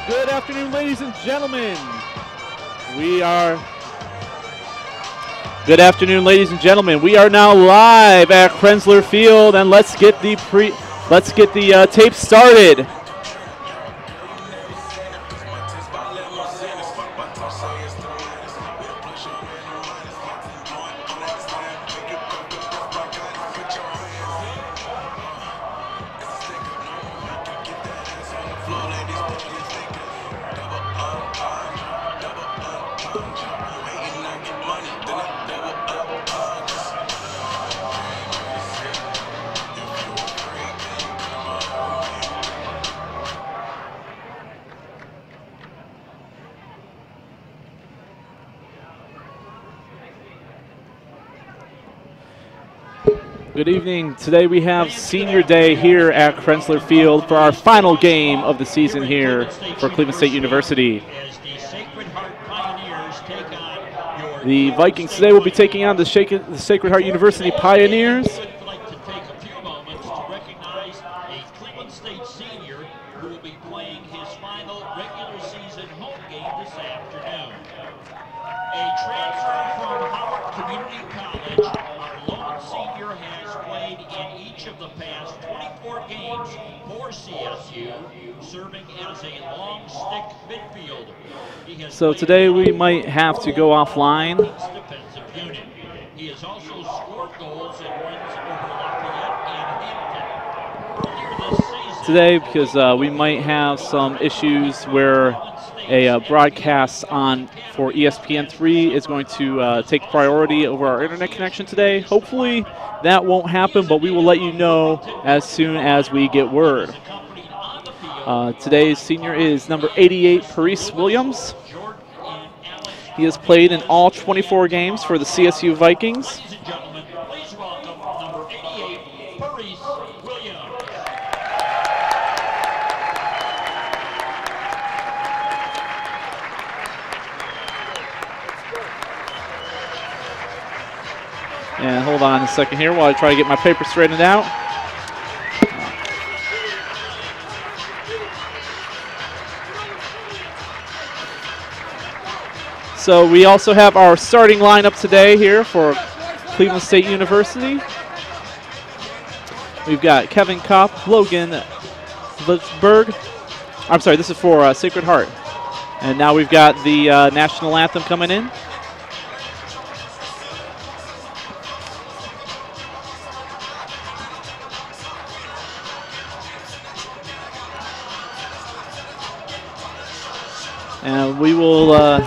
Good afternoon, ladies and gentlemen. Good afternoon, ladies and gentlemen. We are now live at Krenzler Field, and let's get the tape started. Good evening. Today we have Senior Day here at Krenzler Field for our final game of the season here for Cleveland State University. The Vikings today will be taking on the Sacred Heart University Pioneers. CSU, serving as a long stick midfielder. So today we might have to go offline. He has also scored goals in wins over Lafayette and Hampton. Today, because we might have some issues where a broadcast for ESPN3 is going to take priority over our internet connection today. Hopefully that won't happen, but we will let you know as soon as we get word. Today's senior is number 88, Paris Williams. He has played in all 24 games for the CSU Vikings. And hold on a second here while I try to get my paper straightened out. So we also have our starting lineup today here for Cleveland State University. We've got Kevin Kopp, Logan Blitzberg. I'm sorry, this is for Sacred Heart. And now we've got the national anthem coming in. And we will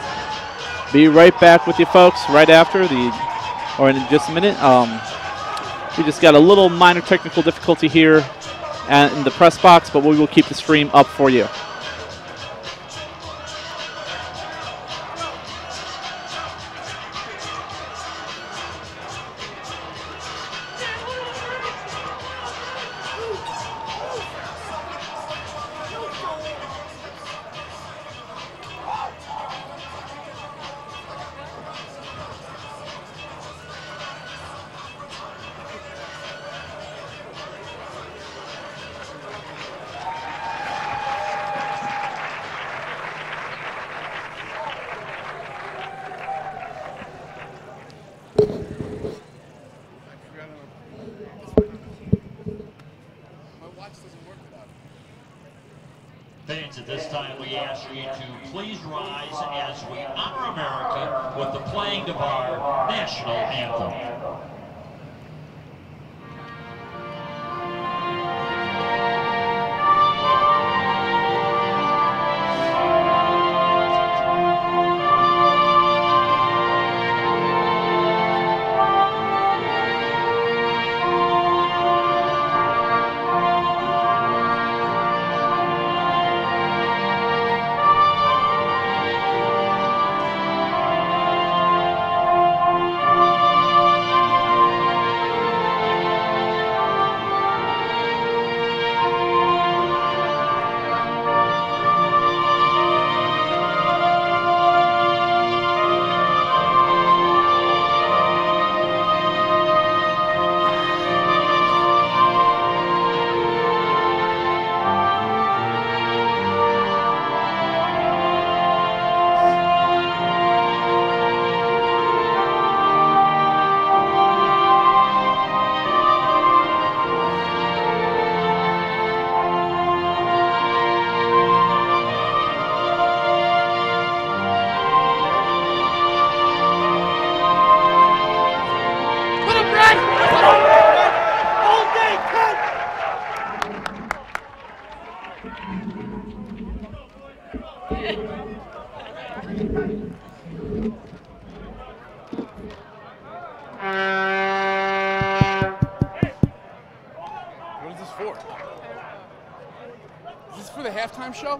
be right back with you folks right after or in just a minute. We just got a little minor technical difficulty here in the press box, but we will keep the stream up for you. Fans, at this time we ask you to please rise as we honor America with the playing of our national anthem. What is this for? Is this for the halftime show?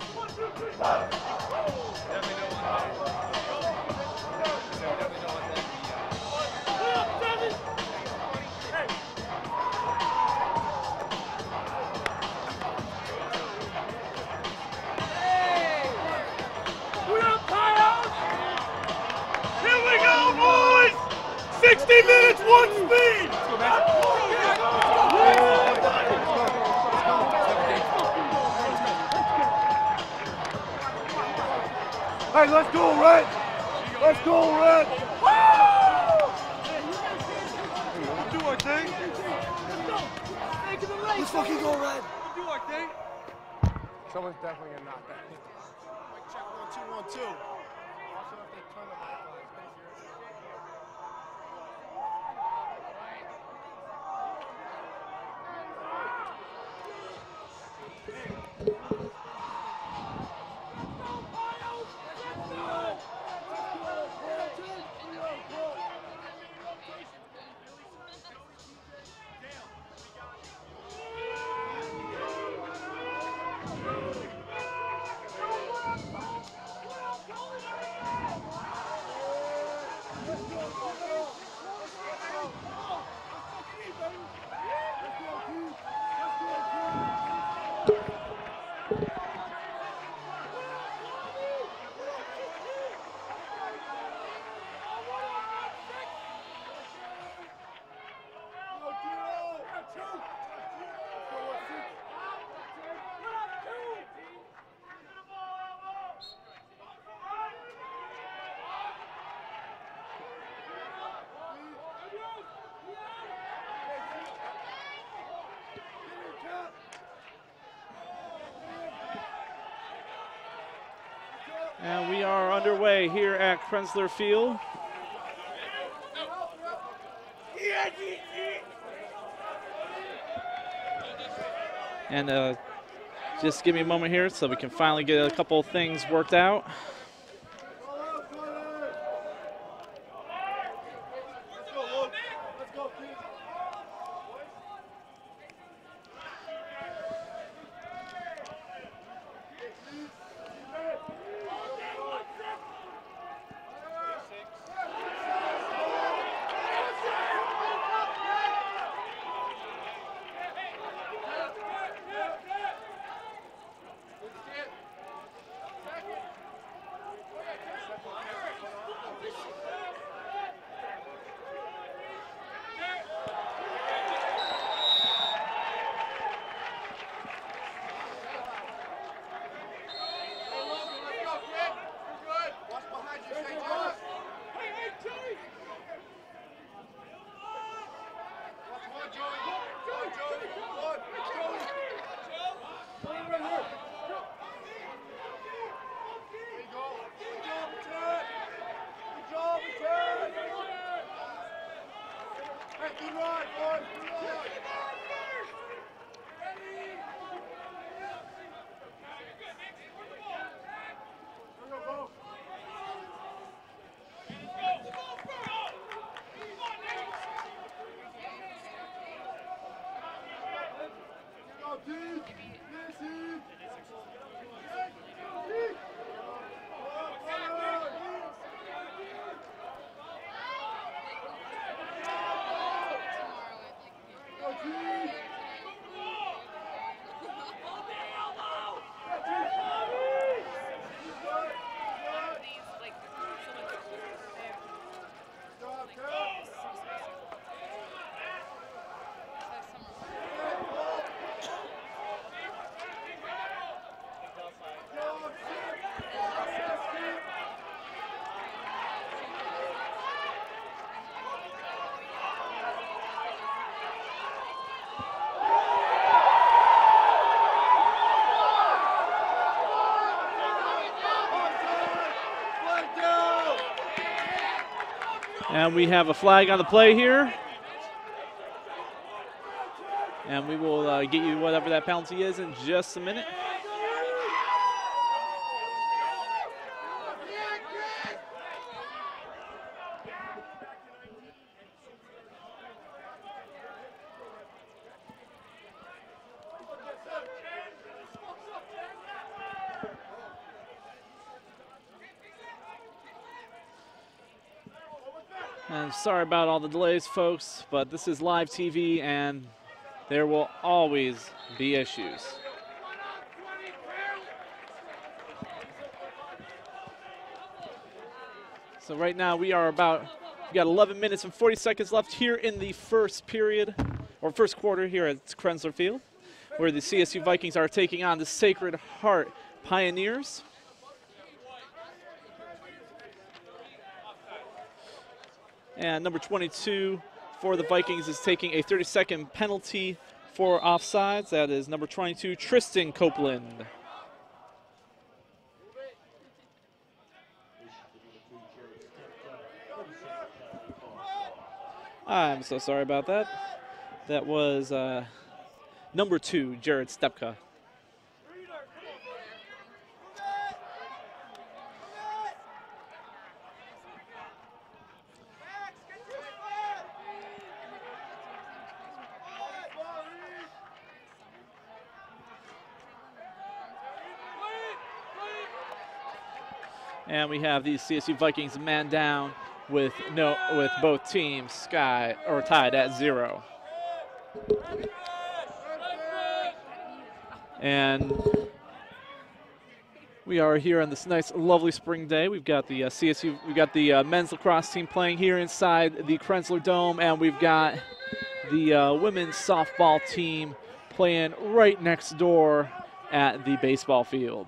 Here we go, boys! 60 minutes, one speed! Hey, let's go, Red! Let's go, Red! Do our thing. Let's fucking go, Red! Do our thing. Someone's definitely gonna knock that. Check 1, 2, 1, 2. And we are underway here at Krenzler Field. And just give me a moment here so we can finally get a couple of things worked out. And we have a flag on the play here. And we will get you whatever that penalty is in just a minute. And sorry about all the delays, folks, but this is live TV and there will always be issues. So right now we got 11 minutes and 40 seconds left here in the first period, or first quarter here at Krenzler Field, where the CSU Vikings are taking on the Sacred Heart Pioneers. And number 22 for the Vikings is taking a 30-second penalty for offsides. That is number 22, Tristan Copeland. I'm so sorry about that. That was number 2, Jared Stepka. And we have the CSU Vikings man down with both teams tied at 0. And we are here on this nice, lovely spring day. We've got the men's lacrosse team playing here inside the Krenzler Dome, and we've got the women's softball team playing right next door at the baseball field.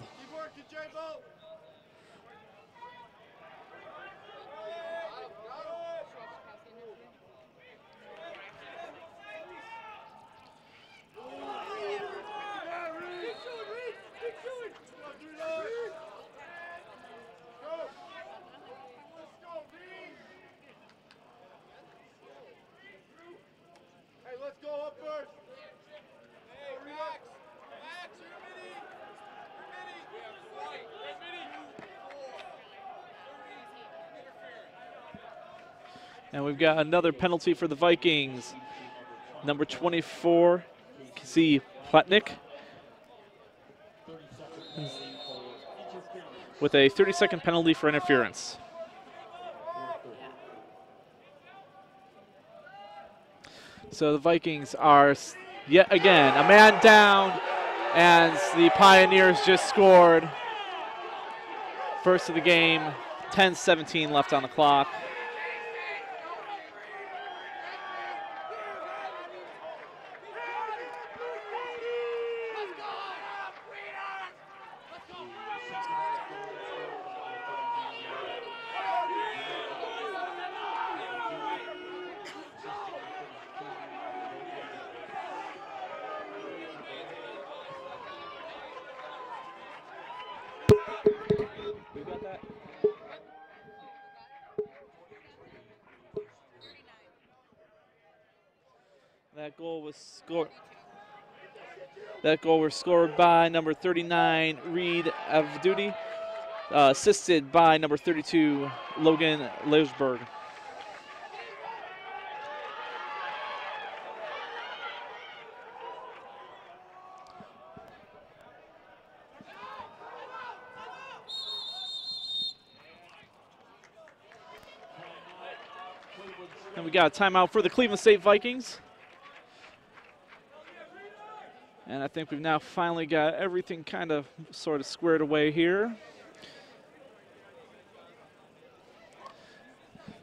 And we've got another penalty for the Vikings. Number 24, Z. Platnik, with a 30-second penalty for interference. So the Vikings are yet again a man down, and the Pioneers just scored. First of the game, 10-17 left on the clock. That goal was scored by number 39, Reed Avduti, assisted by number 32, Logan Leisberg. And we got a timeout for the Cleveland State Vikings. And I think we've now finally got everything kind of sort of squared away here.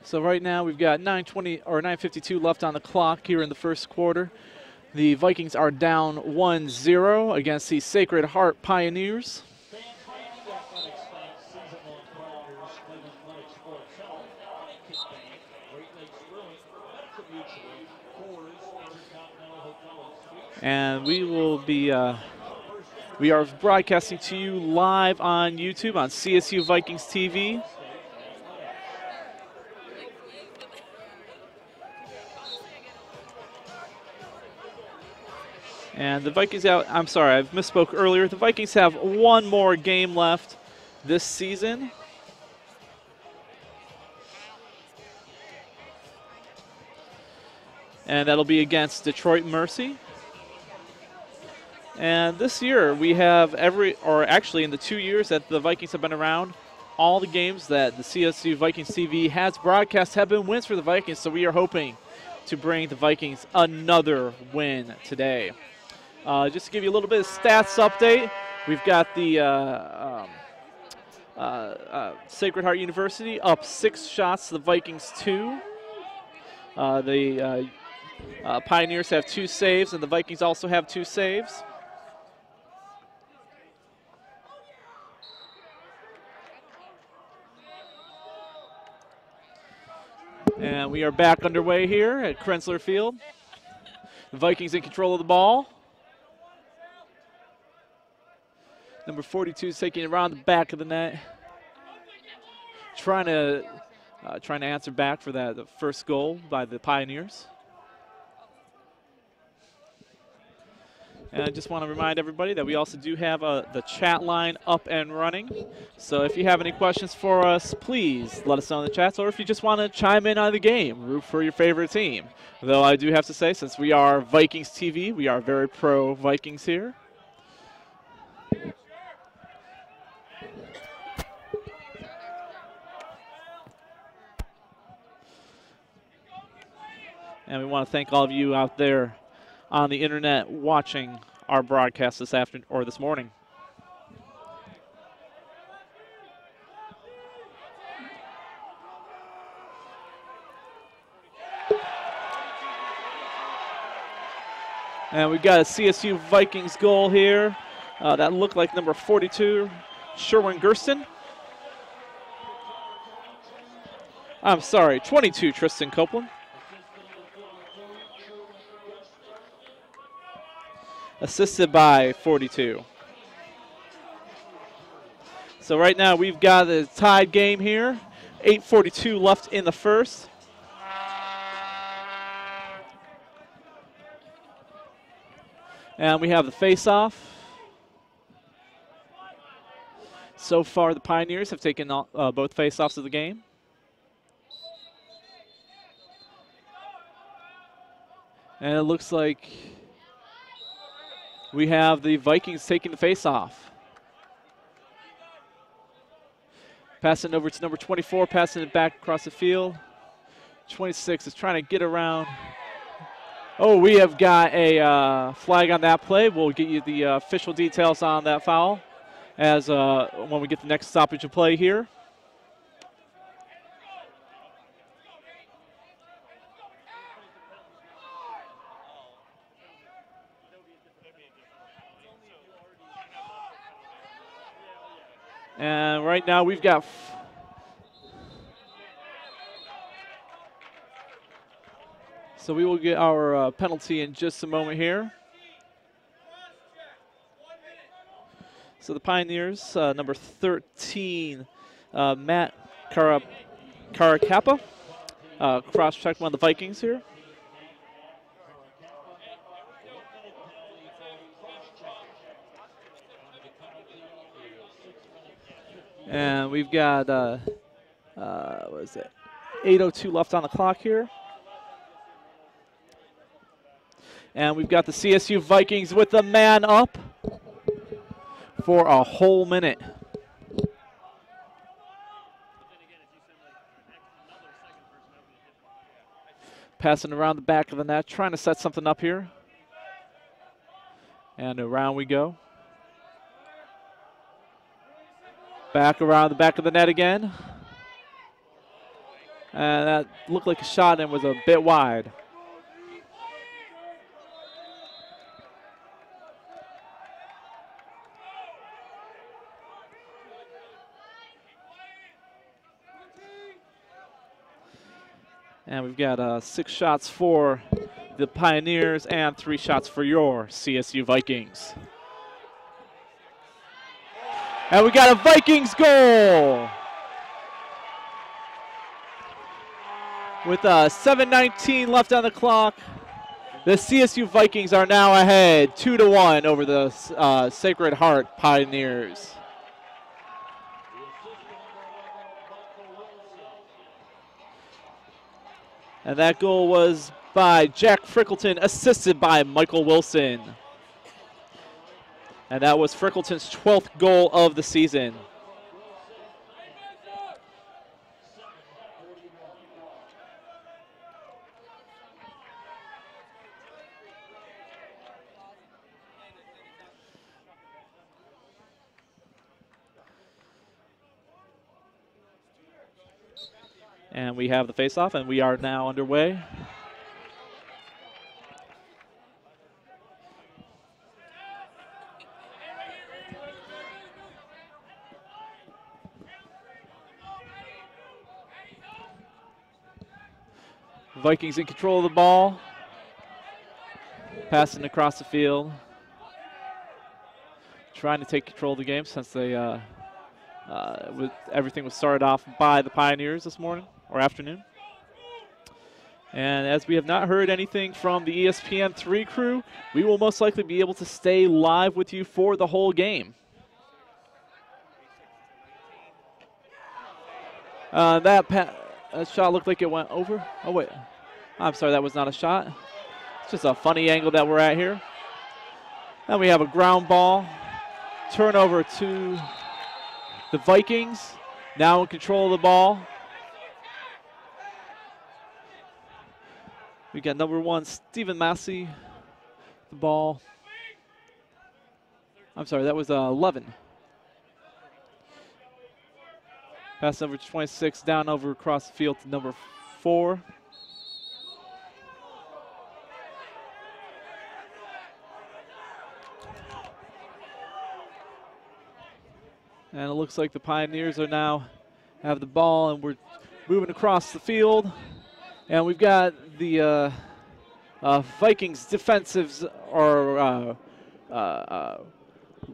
So right now we've got 9:52 left on the clock here in the first quarter. The Vikings are down 1-0 against the Sacred Heart Pioneers. And we are broadcasting to you live on YouTube on CSU Vikings TV. And the Vikings I'm sorry, I misspoke earlier. The Vikings have one more game left this season. And that'll be against Detroit Mercy. And this year we have actually in the 2 years that the Vikings have been around, all the games that the CSU Vikings TV has broadcast have been wins for the Vikings, so we are hoping to bring the Vikings another win today. Just to give you a little bit of stats update, we've got the Sacred Heart University up 6 shots to the Vikings 2. The Pioneers have 2 saves, and the Vikings also have 2 saves. And we are back underway here at Krenzler Field. The Vikings in control of the ball. Number 42 is taking it around the back of the net. Trying to answer back for the first goal by the Pioneers. And I just want to remind everybody that we also do have the chat line up and running. So if you have any questions for us, please let us know in the chats. Or if you just want to chime in on the game, root for your favorite team. Though I do have to say, since we are Vikings TV, we are very pro Vikings here. And we want to thank all of you out there on the internet watching our broadcast this afternoon or this morning. And we've got a CSU Vikings goal here. That looked like number 42, Sherwin Gersten. I'm sorry, 22, Tristan Copeland. Assisted by 42. So right now we've got a tied game here. 8:42 left in the first. And we have the face-off. So far the Pioneers have taken both face-offs of the game. And it looks like we have the Vikings taking the face-off. Passing over to number 24, passing it back across the field. 26 is trying to get around. Oh, we have got a flag on that play. We'll get you the official details on that foul as when we get the next stoppage of play here. And right now we've got so we will get our penalty in just a moment here. So the Pioneers, number 13, Matt Caracappa, cross-checked one of the Vikings here. And we've got, what is it, 8:02 left on the clock here. And we've got the CSU Vikings with the man up for a whole minute. Passing around the back of the net, trying to set something up here. And around we go. Back around the back of the net again. And that looked like a shot and was a bit wide. And we've got 6 shots for the Pioneers and 3 shots for your CSU Vikings. And we got a Vikings goal! With 7:19 left on the clock, the CSU Vikings are now ahead 2-1 over the Sacred Heart Pioneers. And that goal was by Jack Frickleton, assisted by Michael Wilson. And that was Frickleton's 12th goal of the season. And we have the face-off, and we are now underway. Vikings in control of the ball. Passing across the field. Trying to take control of the game since they everything was started off by the Pioneers this morning or afternoon. And as we have not heard anything from the ESPN3 crew, we will most likely be able to stay live with you for the whole game. That shot looked like it went over. Oh, wait. I'm sorry, that was not a shot. It's just a funny angle that we're at here. And we have a ground ball. Turnover to the Vikings. Now in control of the ball. We got number 1, Stephen Massey. The ball. I'm sorry, that was 11. Pass over to 26, down over across the field to number 4. And it looks like the Pioneers are now have the ball, and we're moving across the field. And we've got the Vikings defensives are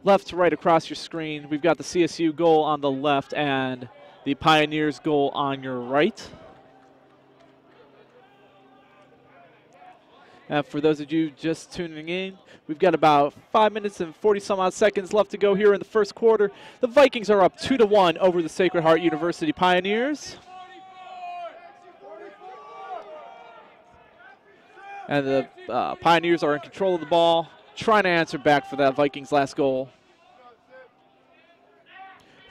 left to right across your screen. We've got the CSU goal on the left and the Pioneers goal on your right. And for those of you just tuning in, we've got about 5 minutes and 40-some-odd seconds left to go here in the first quarter. The Vikings are up 2-1 over the Sacred Heart University Pioneers. And the Pioneers are in control of the ball, trying to answer back for that Vikings last goal.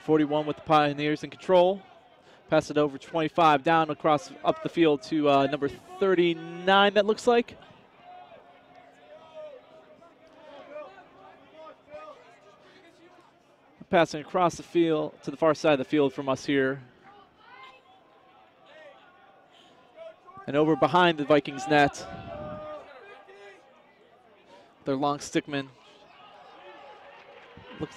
41 with the Pioneers in control. Pass it over 25, down across up the field to number 39, that looks like. Passing across the field to the far side of the field from us here. And over behind the Vikings net. Their long stickman. Looks.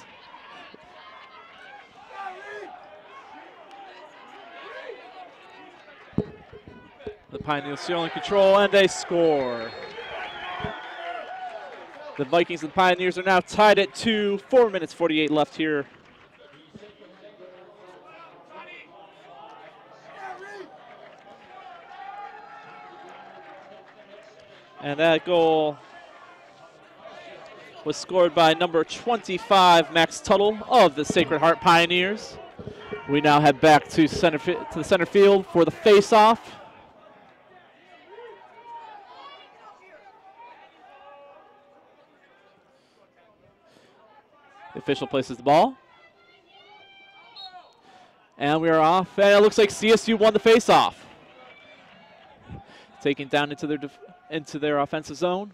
The Pioneers still in control, and they score. The Vikings and Pioneers are now tied at 2. 4 minutes, 48 left here. And that goal was scored by number 25, Max Tuttle of the Sacred Heart Pioneers. We now head back to the center field for the face-off. The official places the ball. And we are off. And it looks like CSU won the face-off. Taken down into their offensive zone.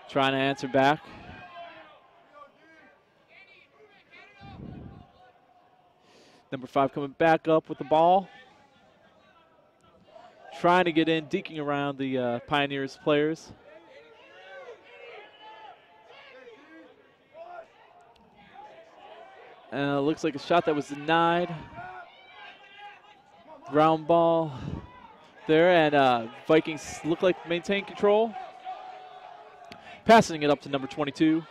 Trying to answer back. Number 5 coming back up with the ball. Trying to get in, deking around the Pioneers players. Looks like a shot that was denied. Ground ball there, and Vikings look like maintain control. Passing it up to number 22,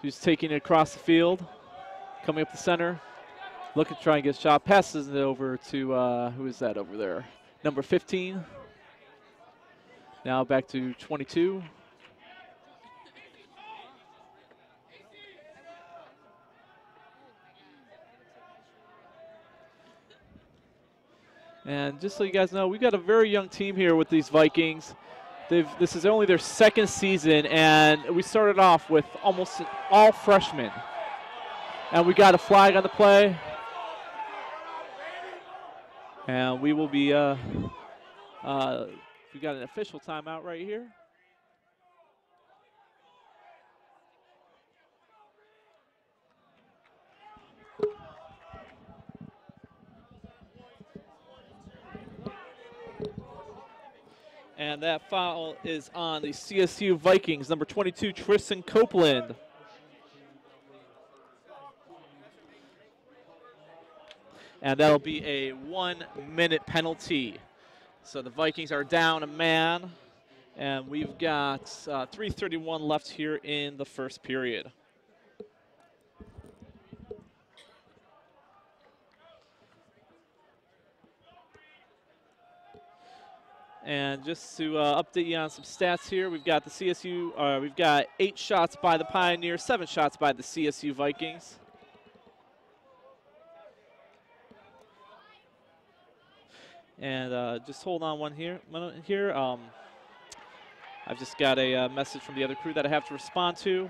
who's taking it across the field. Coming up the center, looking to try and get a shot. Passes it over to, who is that over there? Number 15. Now back to 22. And just so you guys know, we've got a very young team here with these Vikings. This is only their second season, and we started off with almost all freshmen. And we got a flag on the play. And we will be, we got an official timeout right here. And that foul is on the CSU Vikings, number 22, Tristan Copeland. And that'll be a 1-minute penalty. So the Vikings are down a man, and we've got 3:31 left here in the first period. And just to update you on some stats here, we've got the CSU, we've got 8 shots by the Pioneers, 7 shots by the CSU Vikings. And just hold on one minute here. I've just got a message from the other crew that I have to respond to.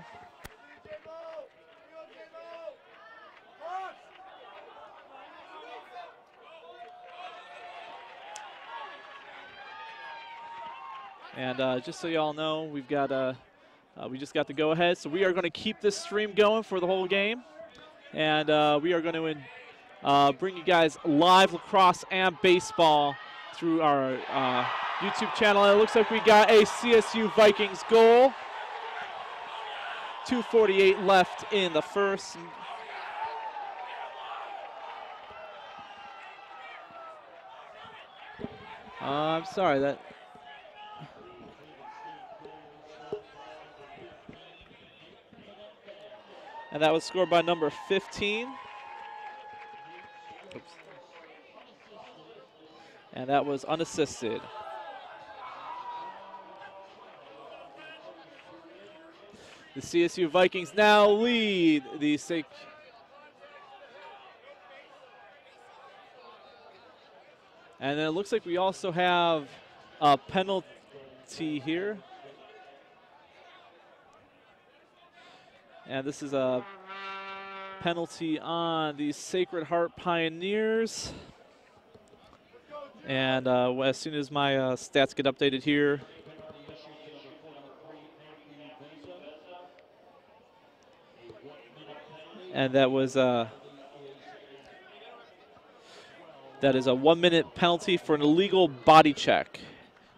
And just so y'all know, we've got we just got the go-ahead, so we are going to keep this stream going for the whole game, and we are going to bring you guys live lacrosse and baseball through our YouTube channel. And it looks like we got a CSU Vikings goal. 2:48 left in the first. I'm sorry that. And that was scored by number 15. Oops. And that was unassisted. The CSU Vikings now lead the And then it looks like we also have a penalty here. And this is a penalty on the Sacred Heart Pioneers. And as soon as my stats get updated here, and that is a 1-minute penalty for an illegal body check,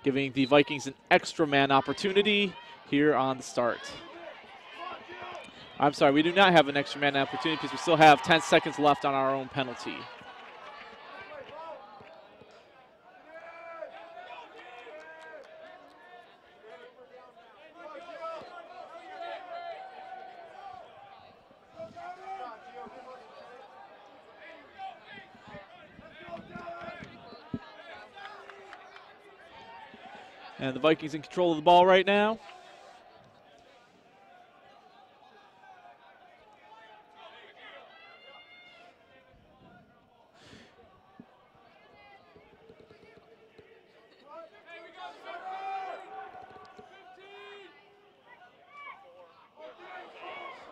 giving the Vikings an extra man opportunity here on the start. I'm sorry, we do not have an extra man opportunity because we still have 10 seconds left on our own penalty. And the Vikings in control of the ball right now.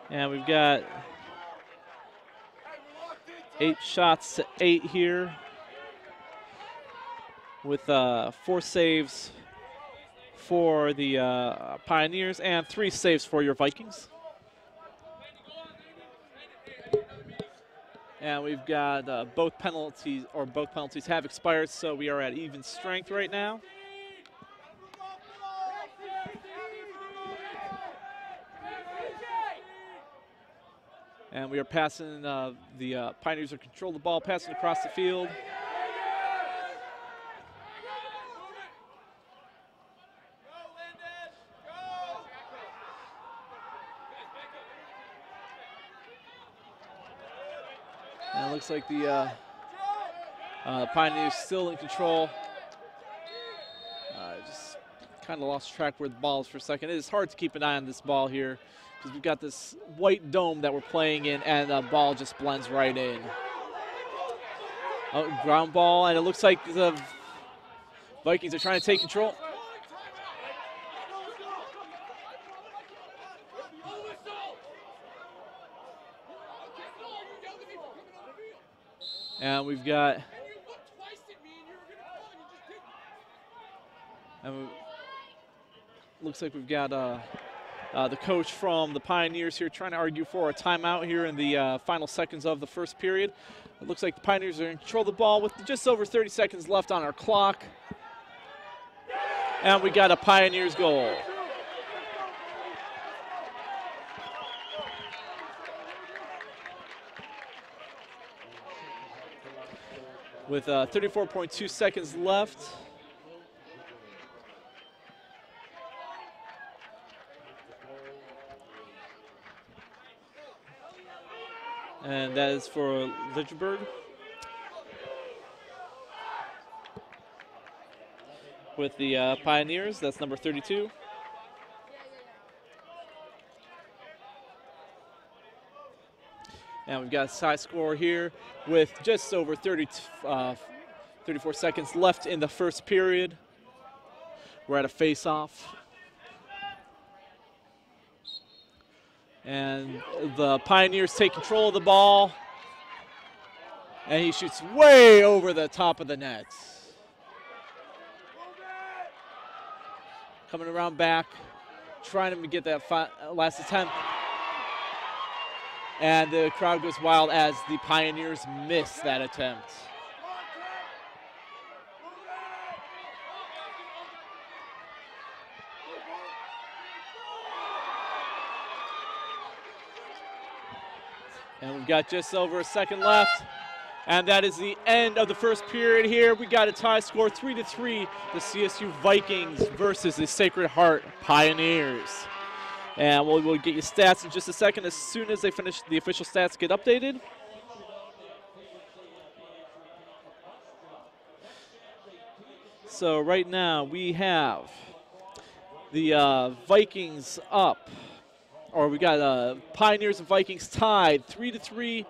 And we've got 8 shots to 8 here, with 4 saves for the Pioneers and 3 saves for your Vikings. And we've got both penalties have expired, so we are at even strength right now. And we are passing, the Pioneers are control the ball, passing across the field. And it looks like the Pioneers still in control. Just kind of lost track where the ball is for a second. It is hard to keep an eye on this ball here, because we've got this white dome that we're playing in, and the ball just blends right in. Oh, ground ball, and it looks like the Vikings are trying to take control. And we've got, looks like we've got the coach from the Pioneers here trying to argue for a timeout here in the final seconds of the first period. It looks like the Pioneers are in control of the ball with just over 30 seconds left on our clock. And we got a Pioneers goal. With 34.2 seconds left. And that is for Lichtenberg. With the Pioneers, that's number 32. And we've got a side score here with just over 34 seconds left in the first period. We're at a face-off. And the Pioneers take control of the ball. And he shoots way over the top of the net. Coming around back, trying to get that last attempt. And the crowd goes wild as the Pioneers miss that attempt. And we've got just over a second left. And that is the end of the first period here. We got a tie score 3-3, the CSU Vikings versus the Sacred Heart Pioneers. And we'll get you stats in just a second as soon as they finish, the official stats get updated. So right now we have the Vikings up, or we got Pioneers and Vikings tied 3-3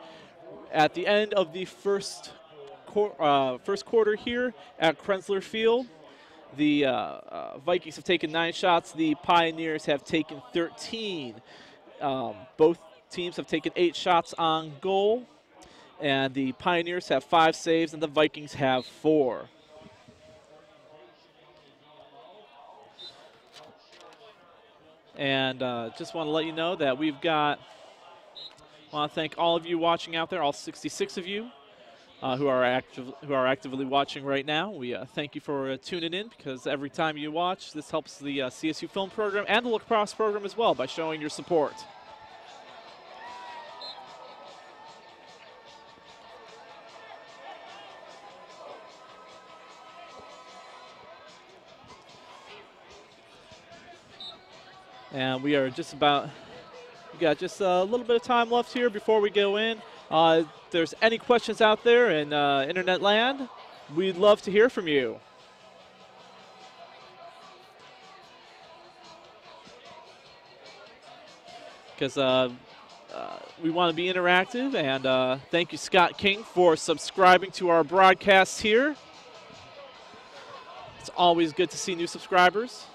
at the end of the first quarter here at Krenzler Field. The Vikings have taken 9 shots. The Pioneers have taken 13. Both teams have taken 8 shots on goal. And the Pioneers have 5 saves, and the Vikings have 4. And just want to let you know that we've got, I want to thank all of you watching out there, all 66 of you. Who are actively watching right now. We thank you for tuning in, because every time you watch, this helps the CSU film program and the lacrosse program as well by showing your support. And we are just about, we got just a little bit of time left here before we go in. If there's any questions out there in internet land, we'd love to hear from you. Because we want to be interactive, and thank you, Scott King, for subscribing to our broadcast here. It's always good to see new subscribers.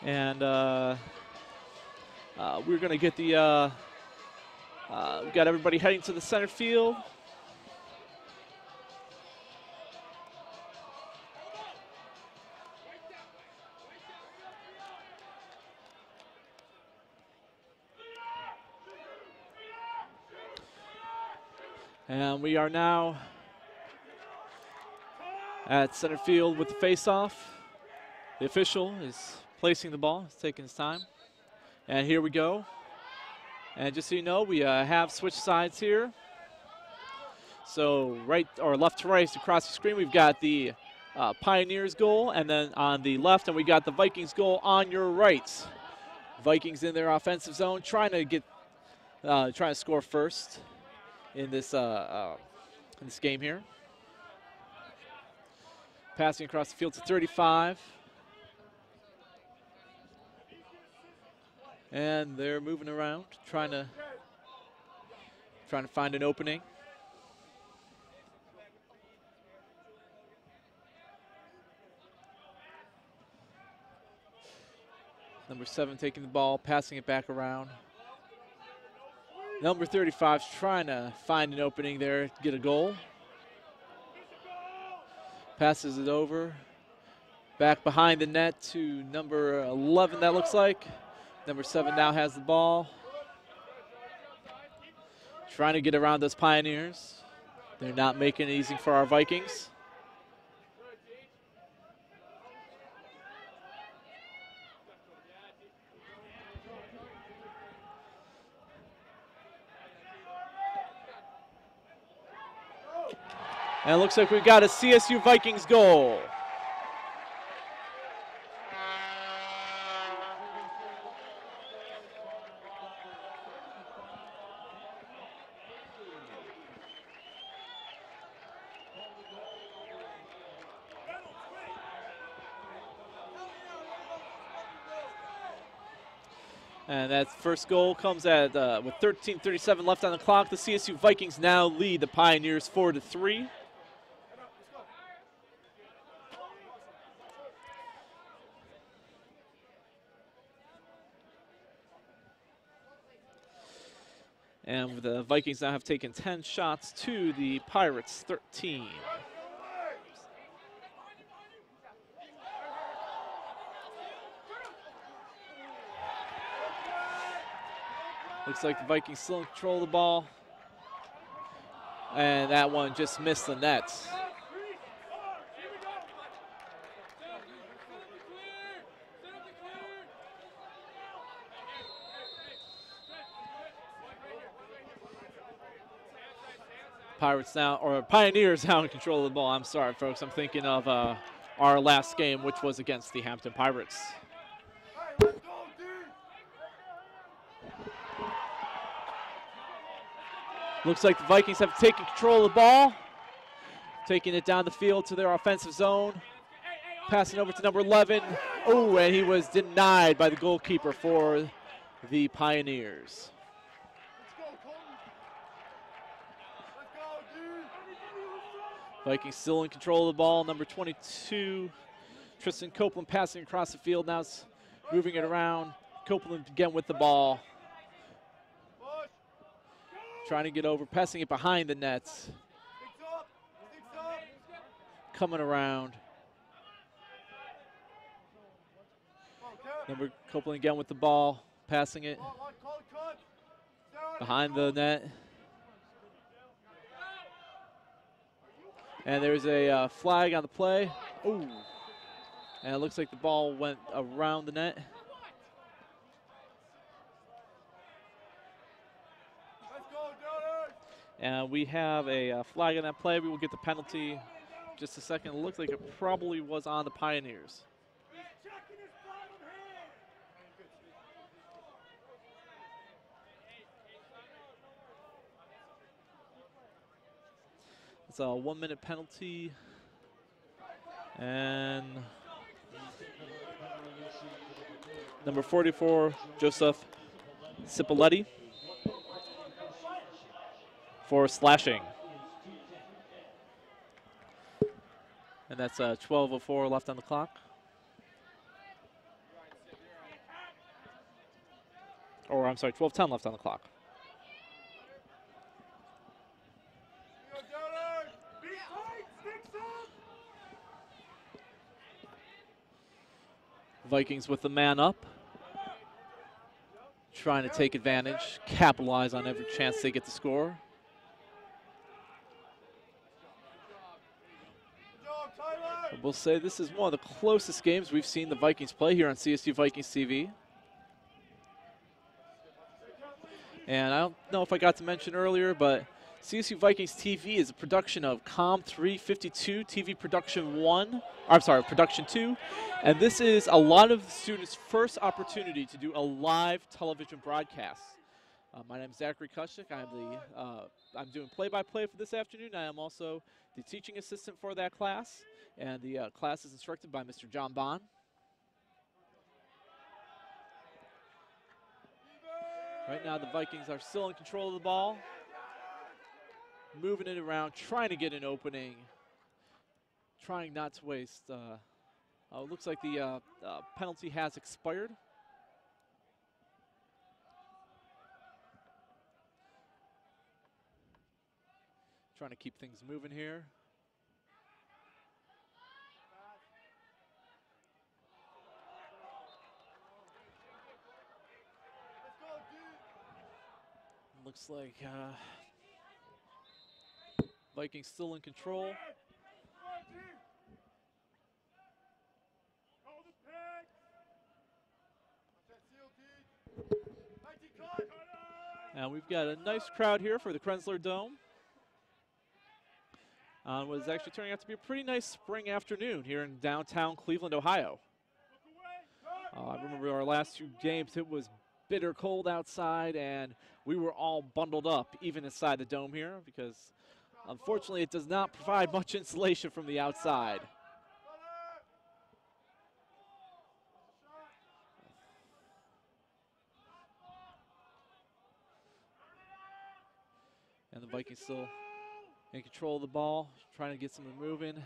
And we're going to get the, we got everybody heading to the center field. And we are now at center field with the face-off. The official is placing the ball. It's taking his time. And here we go. And just so you know, we have switched sides here. So right or left to right across the screen, we've got the Pioneers goal, and then on the left, and we got the Vikings goal on your right. Vikings in their offensive zone, trying to score first in this game here. Passing across the field to 35. And they're moving around, trying to find an opening. Number 7 taking the ball, passing it back around. Number 35 is trying to find an opening there to get a goal. Passes it over. Back behind the net to number 11, that looks like. Number 7 now has the ball. Trying to get around those Pioneers. They're not making it easy for our Vikings. And it looks like we've got a CSU Vikings goal. And that first goal comes at with 13:37 left on the clock. The CSU Vikings now lead the Pioneers 4-3. And the Vikings now have taken 10 shots to the Pirates 13. Looks like the Vikings still in control of the ball. And that one just missed the net. Pioneers now in control of the ball. I'm sorry, folks. I'm thinking of our last game, which was against the Hampton Pirates. Looks like the Vikings have taken control of the ball, taking it down the field to their offensive zone, passing over to number 11. Oh, and he was denied by the goalkeeper for the Pioneers. Vikings still in control of the ball. Number 22, Tristan Copeland passing across the field. Now it's moving it around. Copeland again with the ball. Trying to get over, passing it behind the nets. Coming around. Number Copeland again with the ball, passing it behind the net. And there's a flag on the play. Ooh. And it looks like the ball went around the net. And we have a flag on that play. We will get the penalty in just a second. It looks like it probably was on the Pioneers. It's a 1-minute penalty. And number 44, Joseph Cipoletti, for slashing. And that's 12:04 left on the clock. Or I'm sorry, 12:10 left on the clock. Vikings with the man up, trying to take advantage, capitalize on every chance they get to score. We'll say this is one of the closest games we've seen the Vikings play here on CSU Vikings TV. And I don't know if I got to mention earlier, but CSU Vikings TV is a production of COM 352 TV Production 1. I'm sorry, Production 2. And this is a lot of students' first opportunity to do a live television broadcast. My name is Zachary Kushik. I'm doing play-by-play for this afternoon. I am also the teaching assistant for that class. And the class is instructed by Mr. John Bond. Right now the Vikings are still in control of the ball. Moving it around, trying to get an opening. Trying not to waste. It looks like the penalty has expired. Trying to keep things moving here. Looks like Vikings still in control. And we've got a nice crowd here for the Krenzler Dome. What is actually turning out to be a pretty nice spring afternoon here in downtown Cleveland, Ohio. I remember our last 2 games, it was bitter cold outside, and we were all bundled up, even inside the dome here, because unfortunately it does not provide much insulation from the outside. And the Vikings still in control of the ball, trying to get something moving.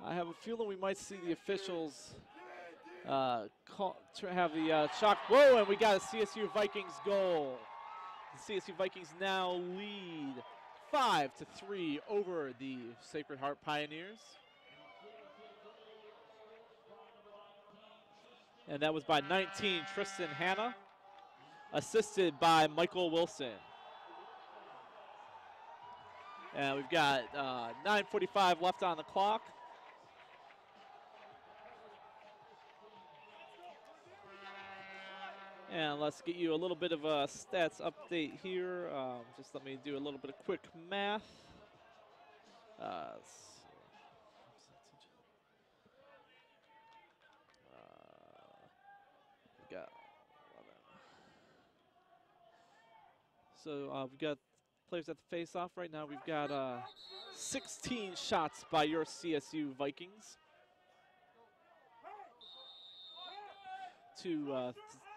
I have a feeling we might see the officials have the shot. Whoa, and we got a CSU Vikings goal. The CSU Vikings now lead 5-3 over the Sacred Heart Pioneers. And that was by 19, Tristan Hanna, assisted by Michael Wilson. And we've got 9:45 left on the clock. And let's get you a little bit of a stats update here. Just let me do a little bit of quick math. We got 11. So we've got players at the face-off right now. We've got 16 shots by your CSU Vikings to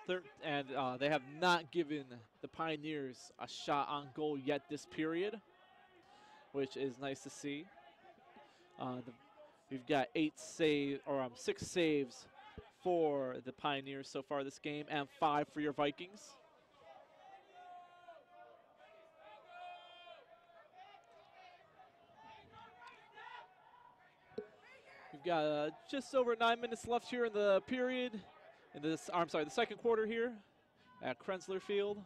they have not given the Pioneers a shot on goal yet this period, which is nice to see. We've got 6 saves for the Pioneers so far this game, and 5 for your Vikings. We've got just over 9 minutes left here in the period. The second quarter here at Krenzler Field.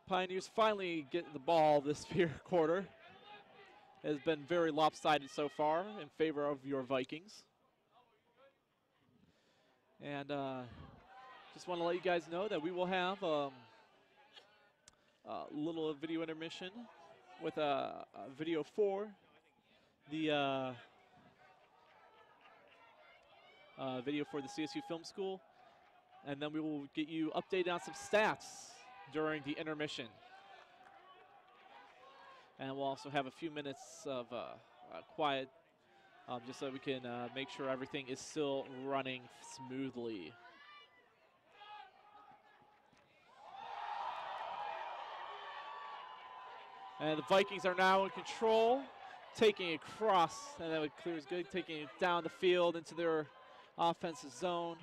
Pioneers finally getting the ball this quarter. It has been very lopsided so far in favor of your Vikings. And just want to let you guys know that we will have a little video intermission with a video for the video for the CSU Film School, and then we will get you updated on some stats during the intermission. And we'll also have a few minutes of quiet just so we can make sure everything is still running smoothly. And the Vikings are now in control, taking it across, and that clears good, taking it down the field into their offensive zone,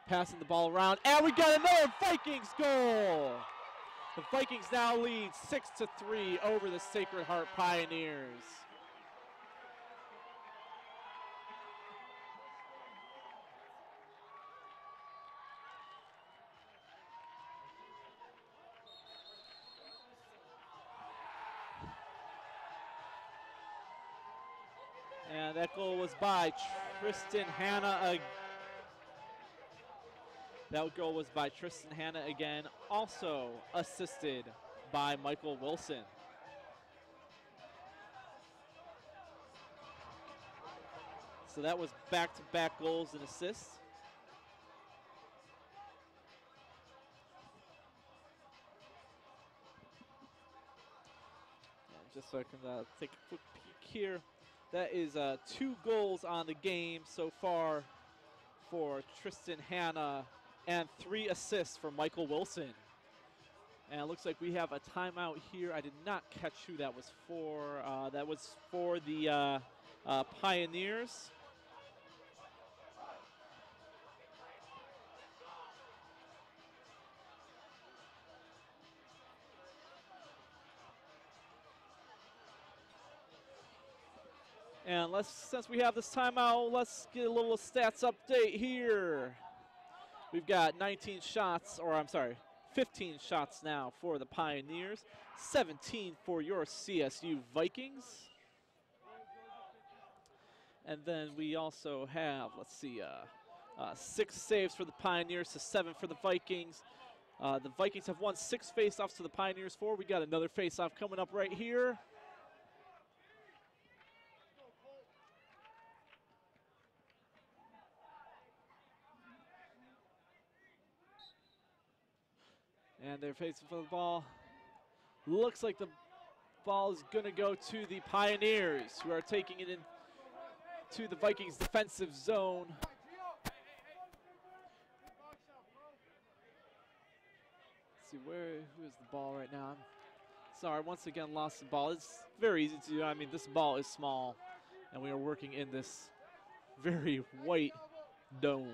passing the ball around, and we got another Vikings goal! The Vikings now lead 6-3 over the Sacred Heart Pioneers. And that goal was by Tristan Hanna. That goal was by Tristan Hanna again, also assisted by Michael Wilson. So that was back-to-back goals and assists. And just so I can take a quick peek here. That is 2 goals on the game so far for Tristan Hanna and 3 assists for Michael Wilson. And it looks like we have a timeout here. I did not catch who that was for. That was for the Pioneers. And since we have this timeout, let's get a little stats update here. We've got 15 15 shots now for the Pioneers, 17 for your CSU Vikings. And then we also have, let's see, 6 saves for the Pioneers to 7 for the Vikings. The Vikings have won 6 faceoffs to the Pioneers 4. We got another faceoff coming up right here. And they're facing for the ball. Looks like the ball is going to go to the Pioneers, who are taking it in to the Vikings defensive zone. Let's see, who is the ball right now? I'm sorry, once again lost the ball. It's very easy to do. I mean, this ball is small, and we are working in this very white dome.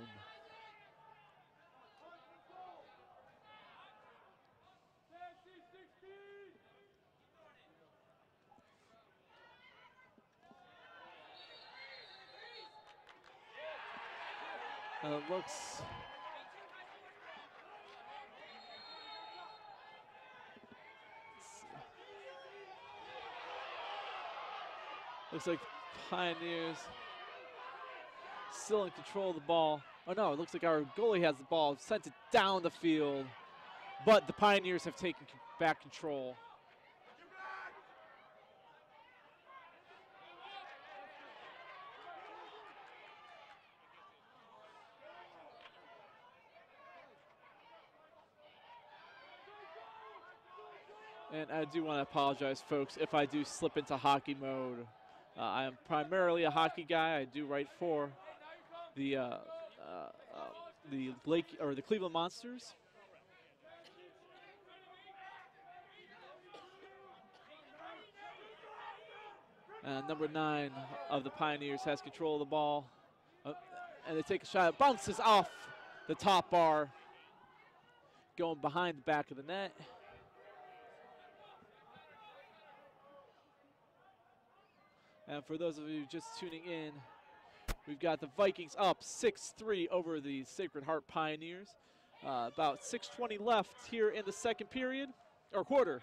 Looks like Pioneers still in control of the ball. Oh no, it looks like our goalie has the ball, sent it down the field, but the Pioneers have taken back control. And I do want to apologize, folks, if I do slip into hockey mode. I am primarily a hockey guy. I do write for the Cleveland Monsters. And number 9 of the Pioneers has control of the ball. And they take a shot. It bounces off the top bar, going behind the back of the net. And for those of you just tuning in, we've got the Vikings up 6-3 over the Sacred Heart Pioneers. About 6:20 left here in the second period, or quarter.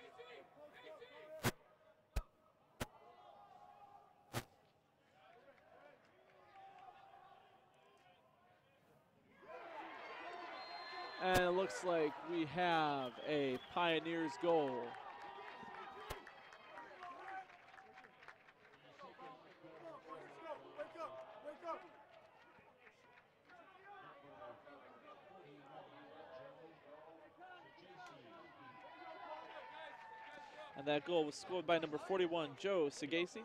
And it looks like we have a Pioneers goal. And that goal was scored by number 41, Joe Sagasi.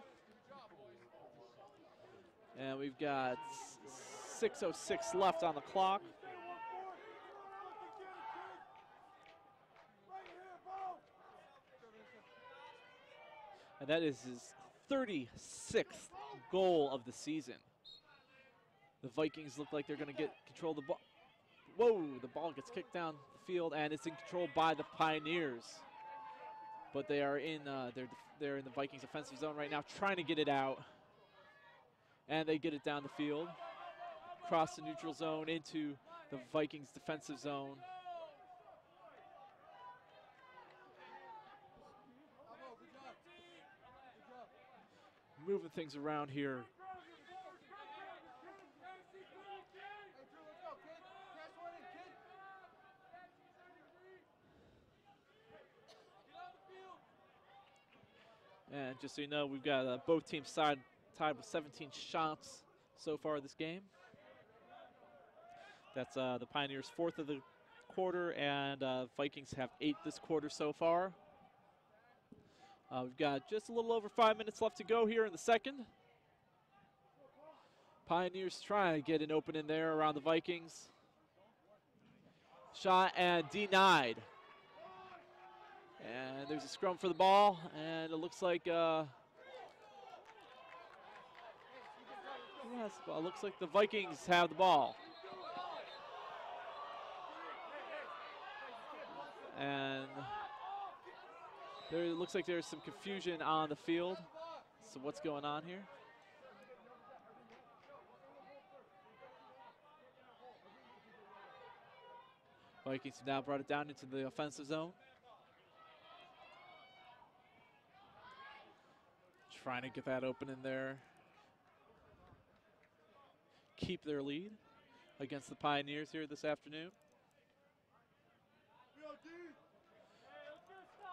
And we've got 6:06 left on the clock. And that is his 36th goal of the season. The Vikings look like they're going to get control of the ball. Whoa, the ball gets kicked down the field, and it's in control by the Pioneers. But they are in they're in the Vikings offensive zone right now, trying to get it out. And they get it down the field, cross the neutral zone into the Vikings defensive zone. Moving things around here. And just so you know, we've got both teams tied with 17 shots so far this game. That's the Pioneers' 4th of the quarter, and Vikings have 8 this quarter so far. We've got just a little over 5 minutes left to go here in the second. Pioneers trying to get an opening there around the Vikings. Shot and denied. And there's a scrum for the ball, and it looks like who has the ball? It looks like the Vikings have the ball. And it looks like there's some confusion on the field. So what's going on here? Vikings have now brought it down into the offensive zone. Trying to get that open in there. Keep their lead against the Pioneers here this afternoon.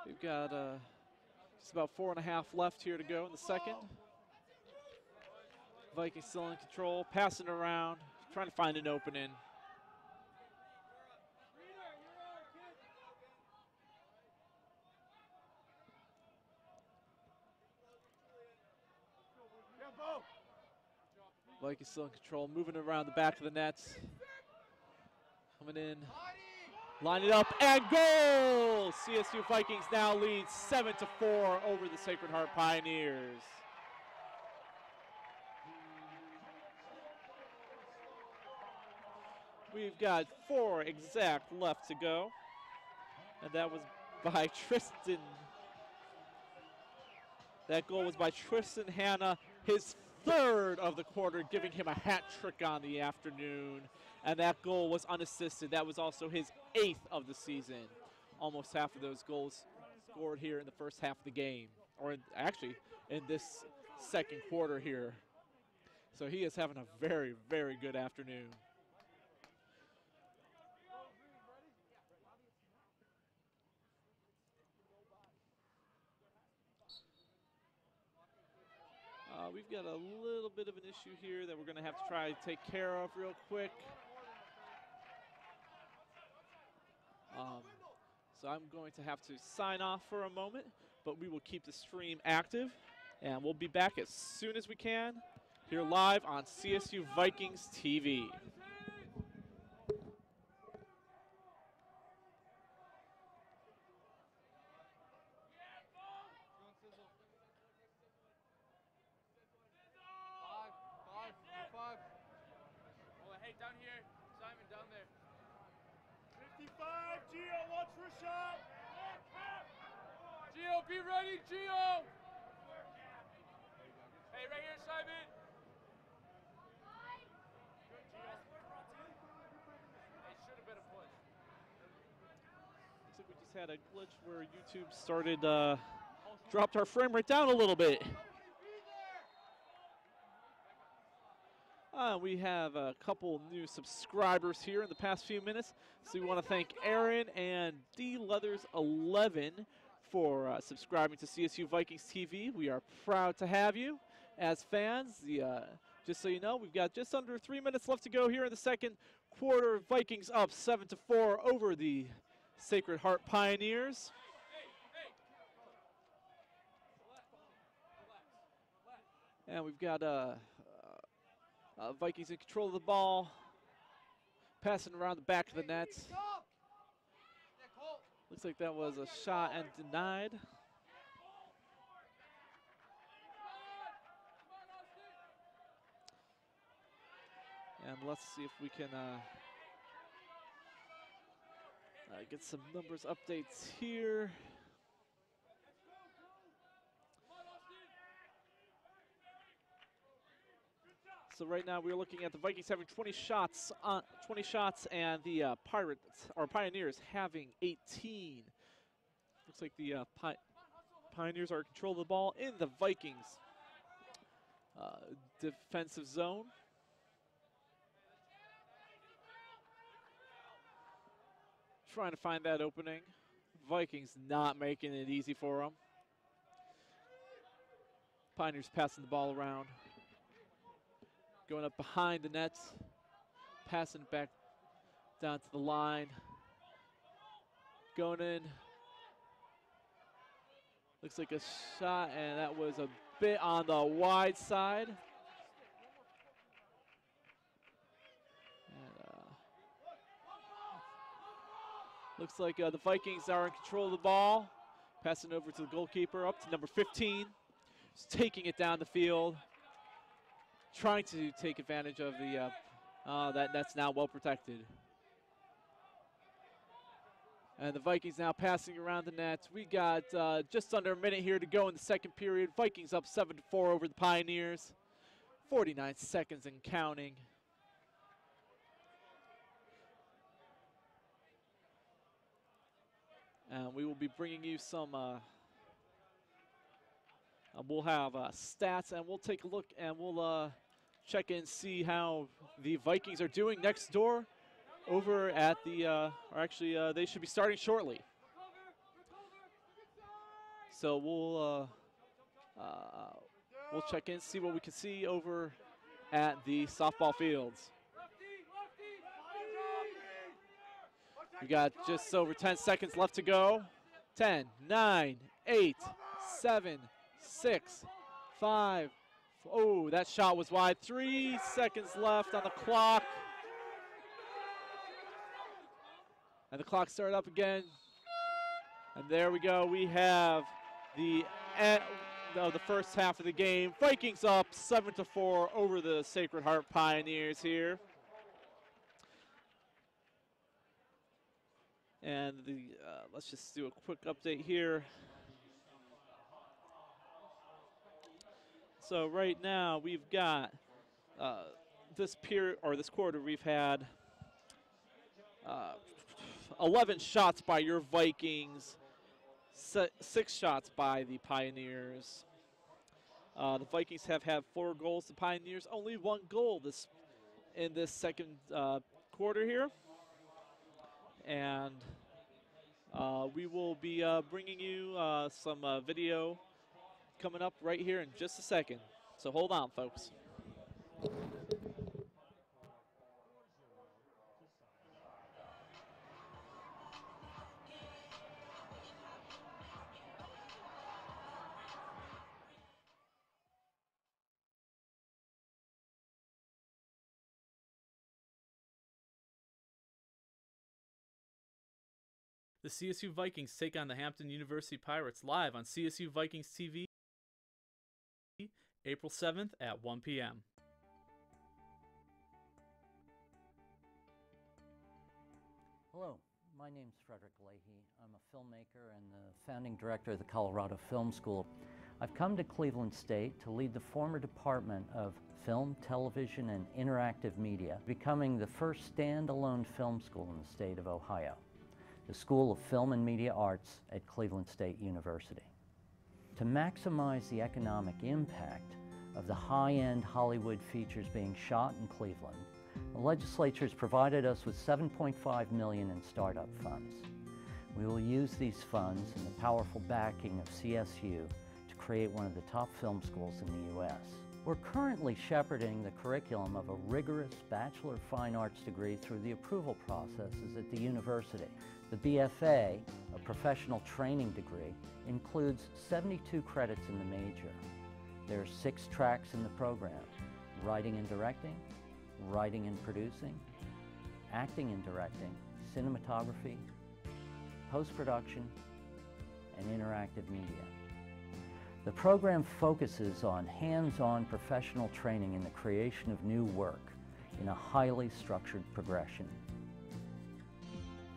We've got just about 4.5 left here to go in the second. Vikings still in control, passing around, trying to find an opening. Vikings still in control, moving around the back of the nets. Coming in, line it up, and goal! CSU Vikings now lead 7-4 over the Sacred Heart Pioneers. We've got 4 exact left to go, and that was by Tristan. That goal was by Tristan Hanna, his 3rd of the quarter, giving him a hat trick on the afternoon. And that goal was unassisted. That was also his 8th of the season. Almost half of those goals scored here in the first half of the game, or actually in this second quarter here. So he is having a very, very good afternoon. We've got a little bit of an issue here that we're going to have to try to take care of real quick. So I'm going to have to sign off for a moment, but we will keep the stream active, and we'll be back as soon as we can here live on CSU Vikings TV. Hey, down here. Simon, down there. 55, Gio, watch for a shot. Gio, be ready, Gio. Hey, right here, Simon. Good, Gio. Hey, should have been a push. Looks like we just had a glitch where YouTube started, dropped our frame rate down a little bit. We have a couple new subscribers here in the past few minutes. So we want to thank Aaron and D Leathers 11 for subscribing to CSU Vikings TV. We are proud to have you as fans. Just so you know, we've got just under 3 minutes left to go here in the second quarter. Vikings up 7-4 over the Sacred Heart Pioneers. And we've got Vikings in control of the ball, passing around the back of the net. Looks like that was a shot and denied. And let's see if we can get some numbers updates here. So right now we're looking at the Vikings having 20 shots, and the Pioneers having 18. Looks like the Pioneers are in control of the ball in the Vikings defensive zone. Trying to find that opening. Vikings not making it easy for them. Pioneers passing the ball around. Going up behind the nets, passing it back down to the line. Going in. Looks like a shot, and that was a bit on the wide side. And, looks like the Vikings are in control of the ball. Passing over to the goalkeeper, up to number 15. Just taking it down the field. Trying to take advantage of the, that's now well protected. And the Vikings now passing around the net. We got just under a minute here to go in the second period. Vikings up 7-4 over the Pioneers. 49 seconds and counting. And we will be bringing you some, we'll have stats, and we'll take a look, and we'll check and see how the Vikings are doing next door over at the, or actually they should be starting shortly. So we'll check in, see what we can see over at the softball fields. We got just over 10 seconds left to go. 10, 9, 8, 7, 6, 5. Oh, that shot was wide. 3 seconds left on the clock. And the clock started up again. And there we go. We have the first half of the game. Vikings up 7-4 over the Sacred Heart Pioneers here. And let's just do a quick update here. So right now we've got this quarter we've had 11 shots by your Vikings, 6 shots by the Pioneers. The Vikings have had 4 goals. The Pioneers only 1 goal in this second quarter here. And we will be bringing you some video coming up right here in just a second. So hold on, folks. The CSU Vikings take on the Hampton University Pirates live on CSU Vikings TV, April 7th at 1 p.m. Hello, my name's Frederick Leahy. I'm a filmmaker and the founding director of the Colorado Film School. I've come to Cleveland State to lead the former Department of Film, Television, and Interactive Media, becoming the first standalone film school in the state of Ohio, the School of Film and Media Arts at Cleveland State University. To maximize the economic impact of the high-end Hollywood features being shot in Cleveland, the legislature has provided us with $7.5 million in startup funds. We will use these funds and the powerful backing of CSU to create one of the top film schools in the U.S. We're currently shepherding the curriculum of a rigorous Bachelor of Fine Arts degree through the approval processes at the university. The BFA, a professional training degree, includes 72 credits in the major. There are 6 tracks in the program: writing and directing, writing and producing, acting and directing, cinematography, post-production, and interactive media. The program focuses on hands-on professional training in the creation of new work in a highly structured progression.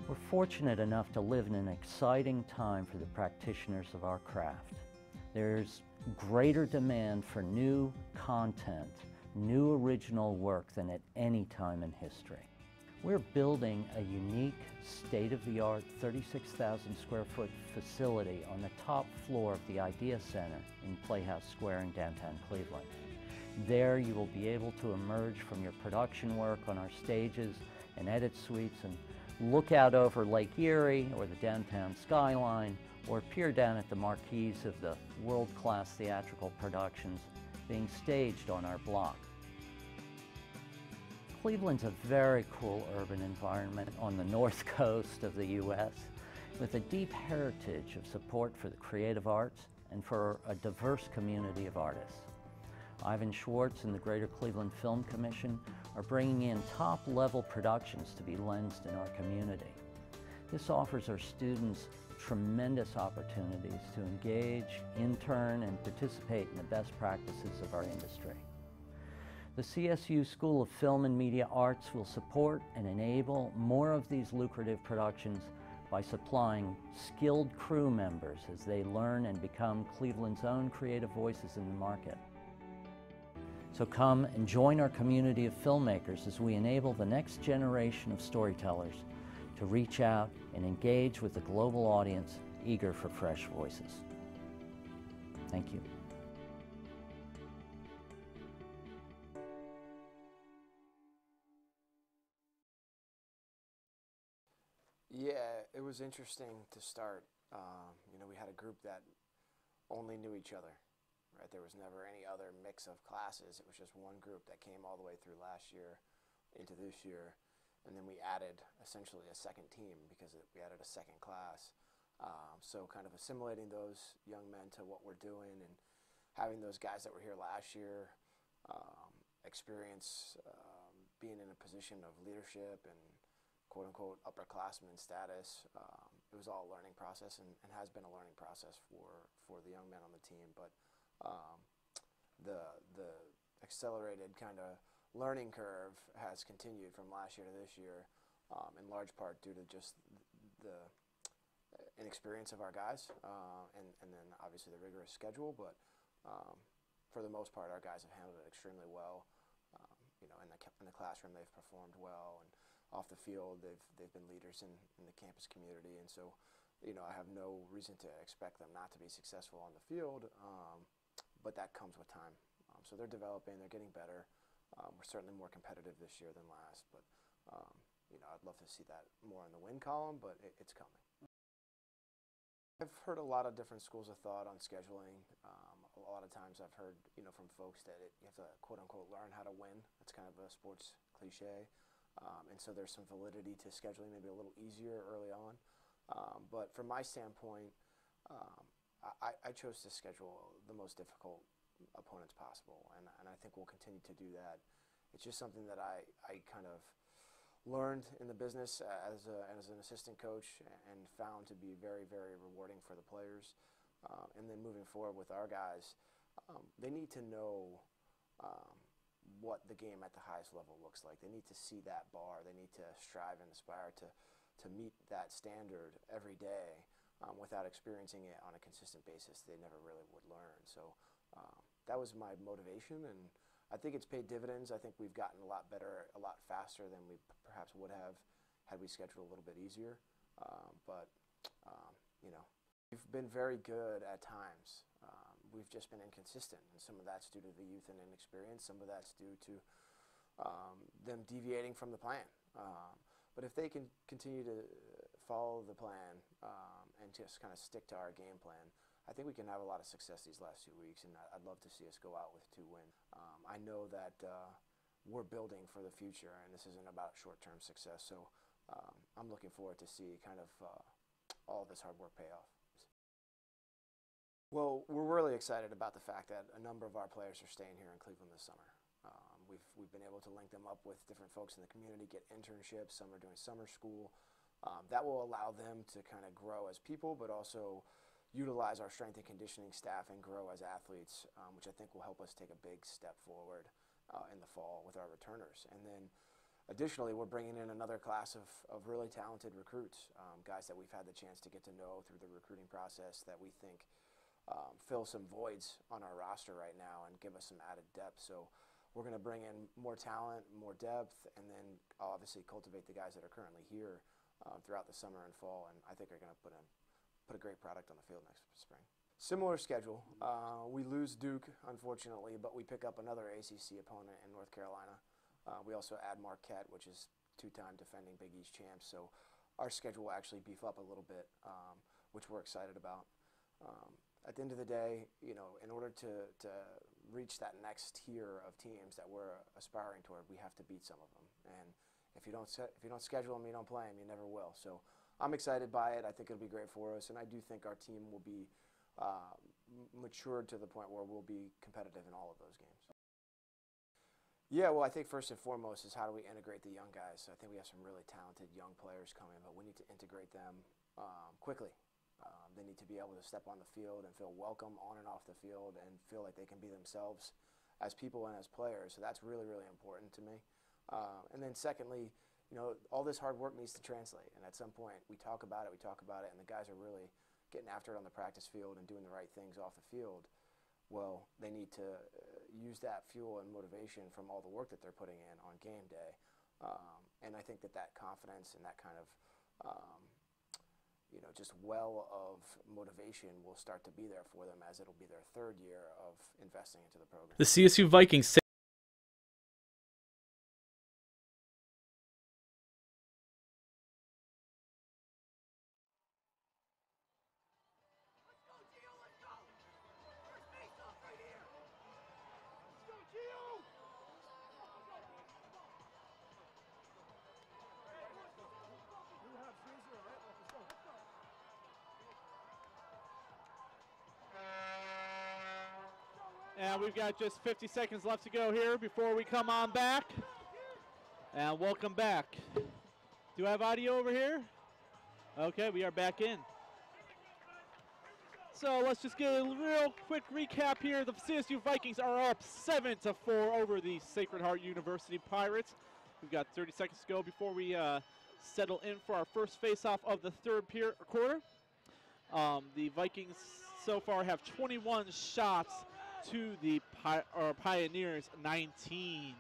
We're fortunate enough to live in an exciting time for the practitioners of our craft. There's greater demand for new content, new original work than at any time in history. We're building a unique, state-of-the-art 36,000 square foot facility on the top floor of the Idea Center in Playhouse Square in downtown Cleveland. There you will be able to emerge from your production work on our stages and edit suites and look out over Lake Erie or the downtown skyline, or peer down at the marquees of the world-class theatrical productions being staged on our block. Cleveland's a very cool urban environment on the north coast of the U.S. with a deep heritage of support for the creative arts and for a diverse community of artists. Ivan Schwartz and the Greater Cleveland Film Commission are bringing in top-level productions to be lensed in our community. This offers our students tremendous opportunities to engage, intern, and participate in the best practices of our industry. The CSU School of Film and Media Arts will support and enable more of these lucrative productions by supplying skilled crew members as they learn and become Cleveland's own creative voices in the market. So come and join our community of filmmakers as we enable the next generation of storytellers to reach out and engage with the global audience eager for fresh voices. Thank you. Yeah, it was interesting to start. We had a group that only knew each other, right? There was never any other mix of classes. It was just one group that came all the way through last year into this year. And then we added essentially a second team because we added a second class. So kind of assimilating those young men to what we're doing and having those guys that were here last year experience being in a position of leadership and quote-unquote upperclassman status. It was all a learning process and has been a learning process for the young men on the team. But the accelerated kind of learning curve has continued from last year to this year, in large part due to just the inexperience of our guys, and then obviously the rigorous schedule. But for the most part, our guys have handled it extremely well. In the classroom, they've performed well, and off the field, they've been leaders in the campus community. And so, I have no reason to expect them not to be successful on the field, but that comes with time. So they're developing, they're getting better. We're certainly more competitive this year than last, but I'd love to see that more in the win column, but it's coming. I've heard a lot of different schools of thought on scheduling. A lot of times I've heard, from folks that you have to quote-unquote learn how to win. That's kind of a sports cliche. And so there's some validity to scheduling maybe a little easier early on. But from my standpoint, I chose to schedule the most difficult opponents possible, and I think we'll continue to do that. It's just something that I kind of learned in the business as an assistant coach and found to be very, very rewarding for the players. And then moving forward with our guys, they need to know what the game at the highest level looks like. They need to see that bar. They need to strive and aspire to meet that standard every day. Without experiencing it on a consistent basis, they never really would learn. So that was my motivation, and I think it's paid dividends. I think we've gotten a lot better, a lot faster than we perhaps would have had we scheduled a little bit easier. But we've been very good at times. We've just been inconsistent, and some of that's due to the youth and inexperience. Some of that's due to them deviating from the plan. But if they can continue to follow the plan and just kind of stick to our game plan, I think we can have a lot of success these last 2 weeks, and I'd love to see us go out with 2 wins. I know that we're building for the future, and this isn't about short-term success. So I'm looking forward to see kind of all this hard work pay off. Well, we're really excited about the fact that a number of our players are staying here in Cleveland this summer. We've been able to link them up with different folks in the community, get internships. Some are doing summer school. That will allow them to kind of grow as people, but also utilize our strength and conditioning staff and grow as athletes, which I think will help us take a big step forward in the fall with our returners. And then additionally, we're bringing in another class of really talented recruits, guys that we've had the chance to get to know through the recruiting process that we think fill some voids on our roster right now and give us some added depth. So we're going to bring in more talent, more depth, and then obviously cultivate the guys that are currently here throughout the summer and fall, and I think are going to put a great product on the field next spring. Similar schedule. We lose Duke, unfortunately, but we pick up another ACC opponent in North Carolina. We also add Marquette, which is 2-time defending Big East champs. So our schedule will actually beef up a little bit, which we're excited about. At the end of the day, in order to reach that next tier of teams that we're aspiring toward, we have to beat some of them. And if you don't schedule them, you don't play them, you never will. So I'm excited by it. I think it'll be great for us, and I do think our team will be matured to the point where we'll be competitive in all of those games. Yeah, well, I think first and foremost is how do we integrate the young guys. I think we have some really talented young players coming, but we need to integrate them quickly. They need to be able to step on the field and feel welcome on and off the field and feel like they can be themselves as people and as players. So that's really, really important to me. And then secondly, all this hard work needs to translate. And at some point, we talk about it, and the guys are really getting after it on the practice field and doing the right things off the field. Well, they need to use that fuel and motivation from all the work that they're putting in on game day. And I think that confidence and that kind of you know, just well of motivation will start to be there for them as it'll be their third year of investing into the program. The CSU Vikings And we've got just 50 seconds left to go here before we come on back. And welcome back. Do I have audio over here? Okay, we are back in. So let's just get a real quick recap here. The CSU Vikings are up 7-4 over the Sacred Heart University Pirates. We've got 30 seconds to go before we settle in for our first face-off of the third quarter. The Vikings so far have 21 shots to the Pioneers 19.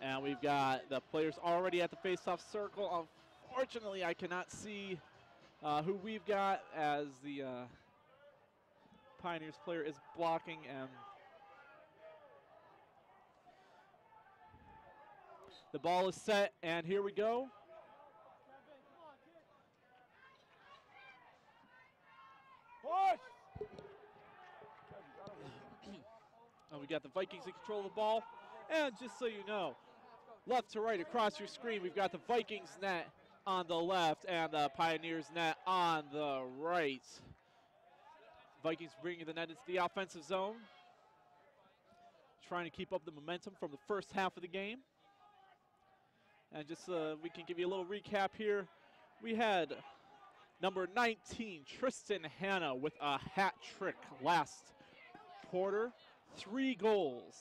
And we've got the players already at the face-off circle. Unfortunately, I cannot see who we've got as the Pioneers player is blocking, and the ball is set, and here we go. And we got the Vikings in control of the ball. And just so you know, left to right across your screen, we've got the Vikings net on the left and the Pioneers net on the right. Vikings bringing the net into the offensive zone, trying to keep up the momentum from the first half of the game. And just we can give you a little recap here. We had number 19, Tristan Hanna, with a hat trick last quarter. 3 goals.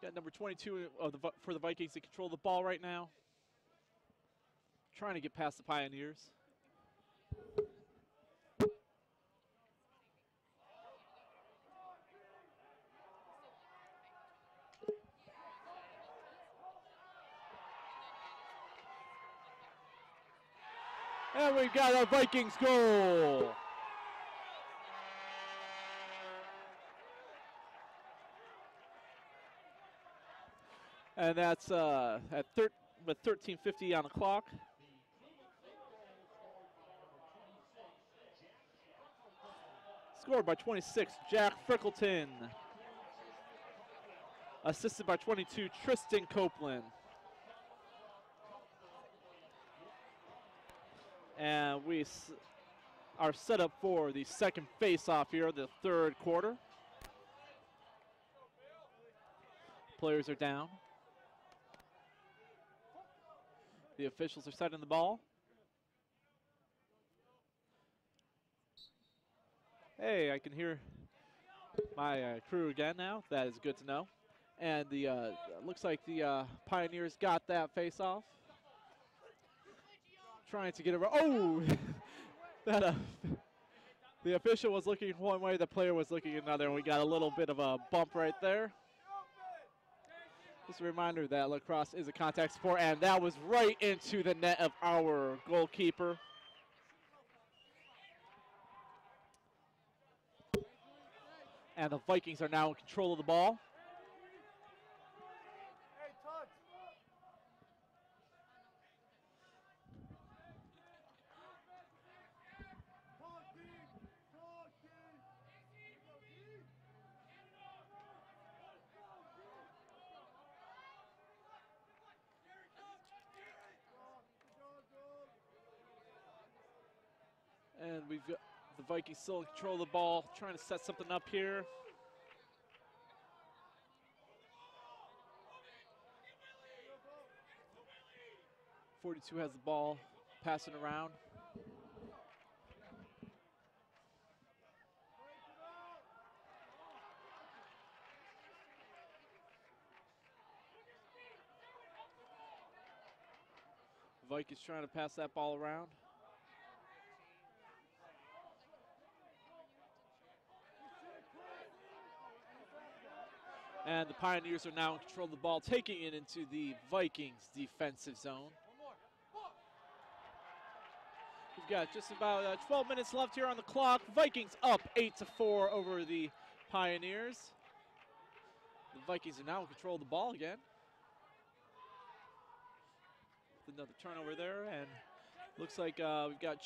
Got number 22 for the Vikings to control the ball right now. Trying to get past the Pioneers. And we've got our Vikings goal. And that's with 13:50 on the clock. Scored by 26, Jack Frickleton. Assisted by 22, Tristan Copeland. And we are set up for the second face-off here, the third quarter. Players are down. The officials are setting the ball. Hey, I can hear my crew again now. That is good to know. And the looks like the Pioneers got that face-off. Trying to get over. Oh, that the official was looking one way, the player was looking another, and we got a little bit of a bump right there. Just a reminder that lacrosse is a contact sport, and that was right into the net of our goalkeeper. And the Vikings are now in control of the ball. And we've got the Vikings still in control of the ball, trying to set something up here. .42 has the ball, passing around. Vikings trying to pass that ball around. And the Pioneers are now in control of the ball, taking it into the Vikings defensive zone. We've got just about 12 minutes left here on the clock. Vikings up 8-4 over the Pioneers. The Vikings are now in control of the ball again. Another turnover there, and looks like we've got,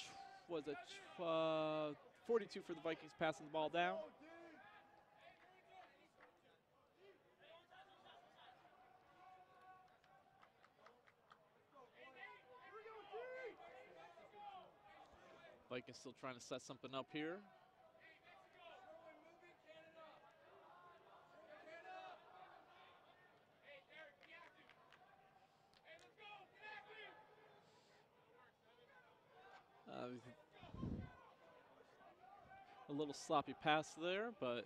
42 for the Vikings passing the ball down. Vikings still trying to set something up here. A little sloppy pass there, but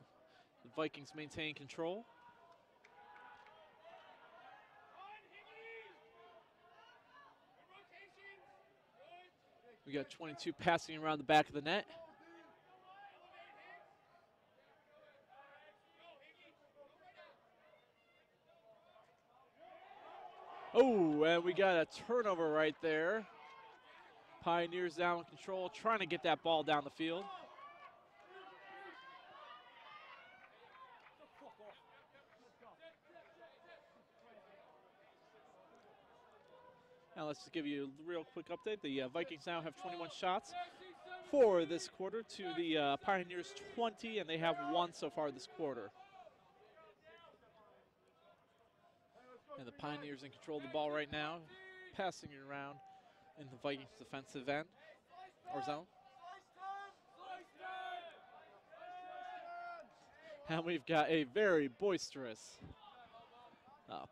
the Vikings maintain control. We got 22 passing around the back of the net. Oh, and we got a turnover right there. Pioneers down in control, trying to get that ball down the field. Now let's just give you a real quick update. The Vikings now have 21 shots for this quarter to the Pioneers 20, and they have 1 so far this quarter. And the Pioneers in control of the ball right now, passing it around in the Vikings defensive end, or zone. And we've got a very boisterous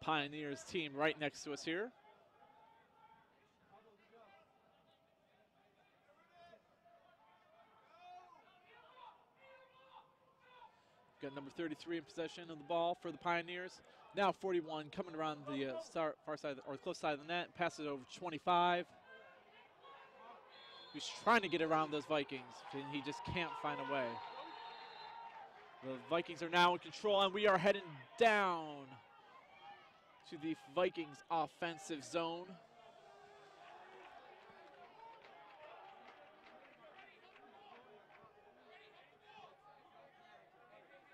Pioneers team right next to us here. Got number 33 in possession of the ball for the Pioneers. Now 41 coming around the far side or close side of the net. Passes it over to 25. He's trying to get around those Vikings, and he just can't find a way. The Vikings are now in control, and we are heading down to the Vikings offensive zone.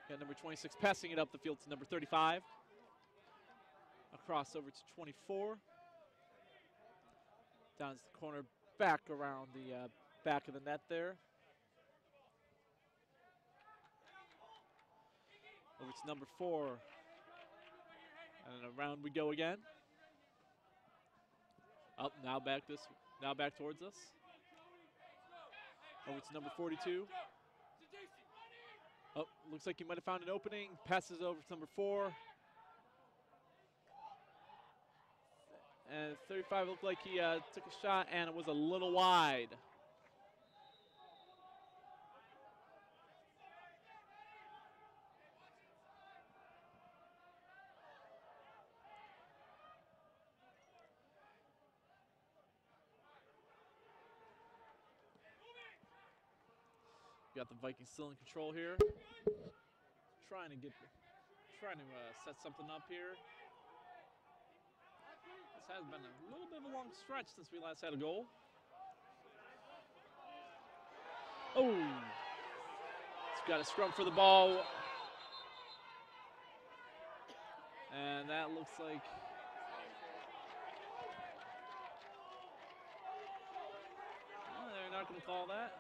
Got number 26 passing it up the field to number 35. Across over to 24. Down to the corner, back around the back of the net there. Over to number 4. And then around we go again. Up, now back towards us. Over to number 42. Oh, looks like he might have found an opening. Passes over to number 4. And 35 looked like he took a shot, and it was a little wide. Got the Vikings still in control here. Trying to set something up here. This has been a little bit of a long stretch since we last had a goal. Oh, it's got a scrum for the ball. And that looks like they're not going to call that.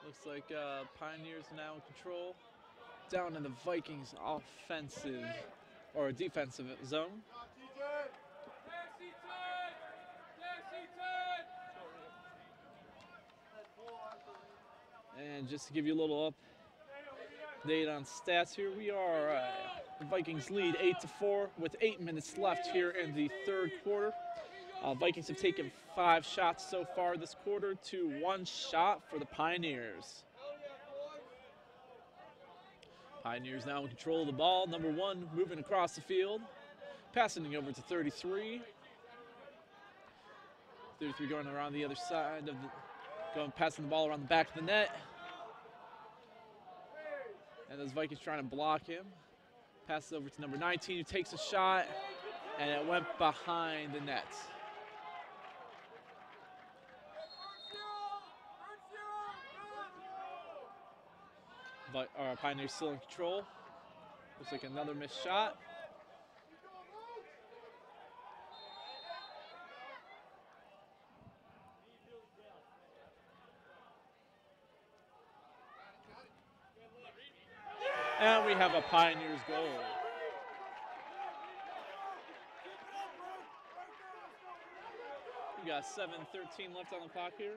Looks like Pioneers now in control. Down in the Vikings offensive or defensive zone. And just to give you a little update on stats here, we are the Vikings lead 8-4 with 8 minutes left here in the third quarter. Vikings have taken 5 shots so far this quarter to 1 shot for the Pioneers. Pioneers now in control of the ball. Number 1 moving across the field, passing it over to 33. 33 going around the other side of the, passing the ball around the back of the net. And those Vikings trying to block him. Passes over to number 19, who takes a shot, and it went behind the net. But our Pioneers still in control. Looks like another missed shot. And we have a Pioneers goal. We got 7:13 left on the clock here.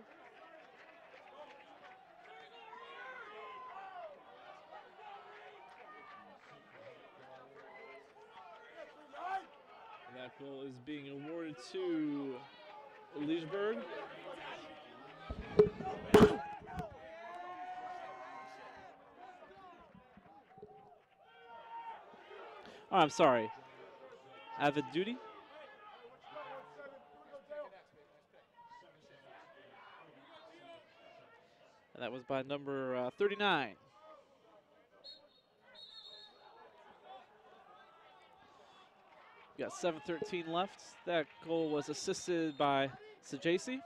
And that goal is being awarded to Leesburg. Oh, I'm sorry. Avid duty. And that was by number 39. We got 7:13 left. That goal was assisted by Sajasi.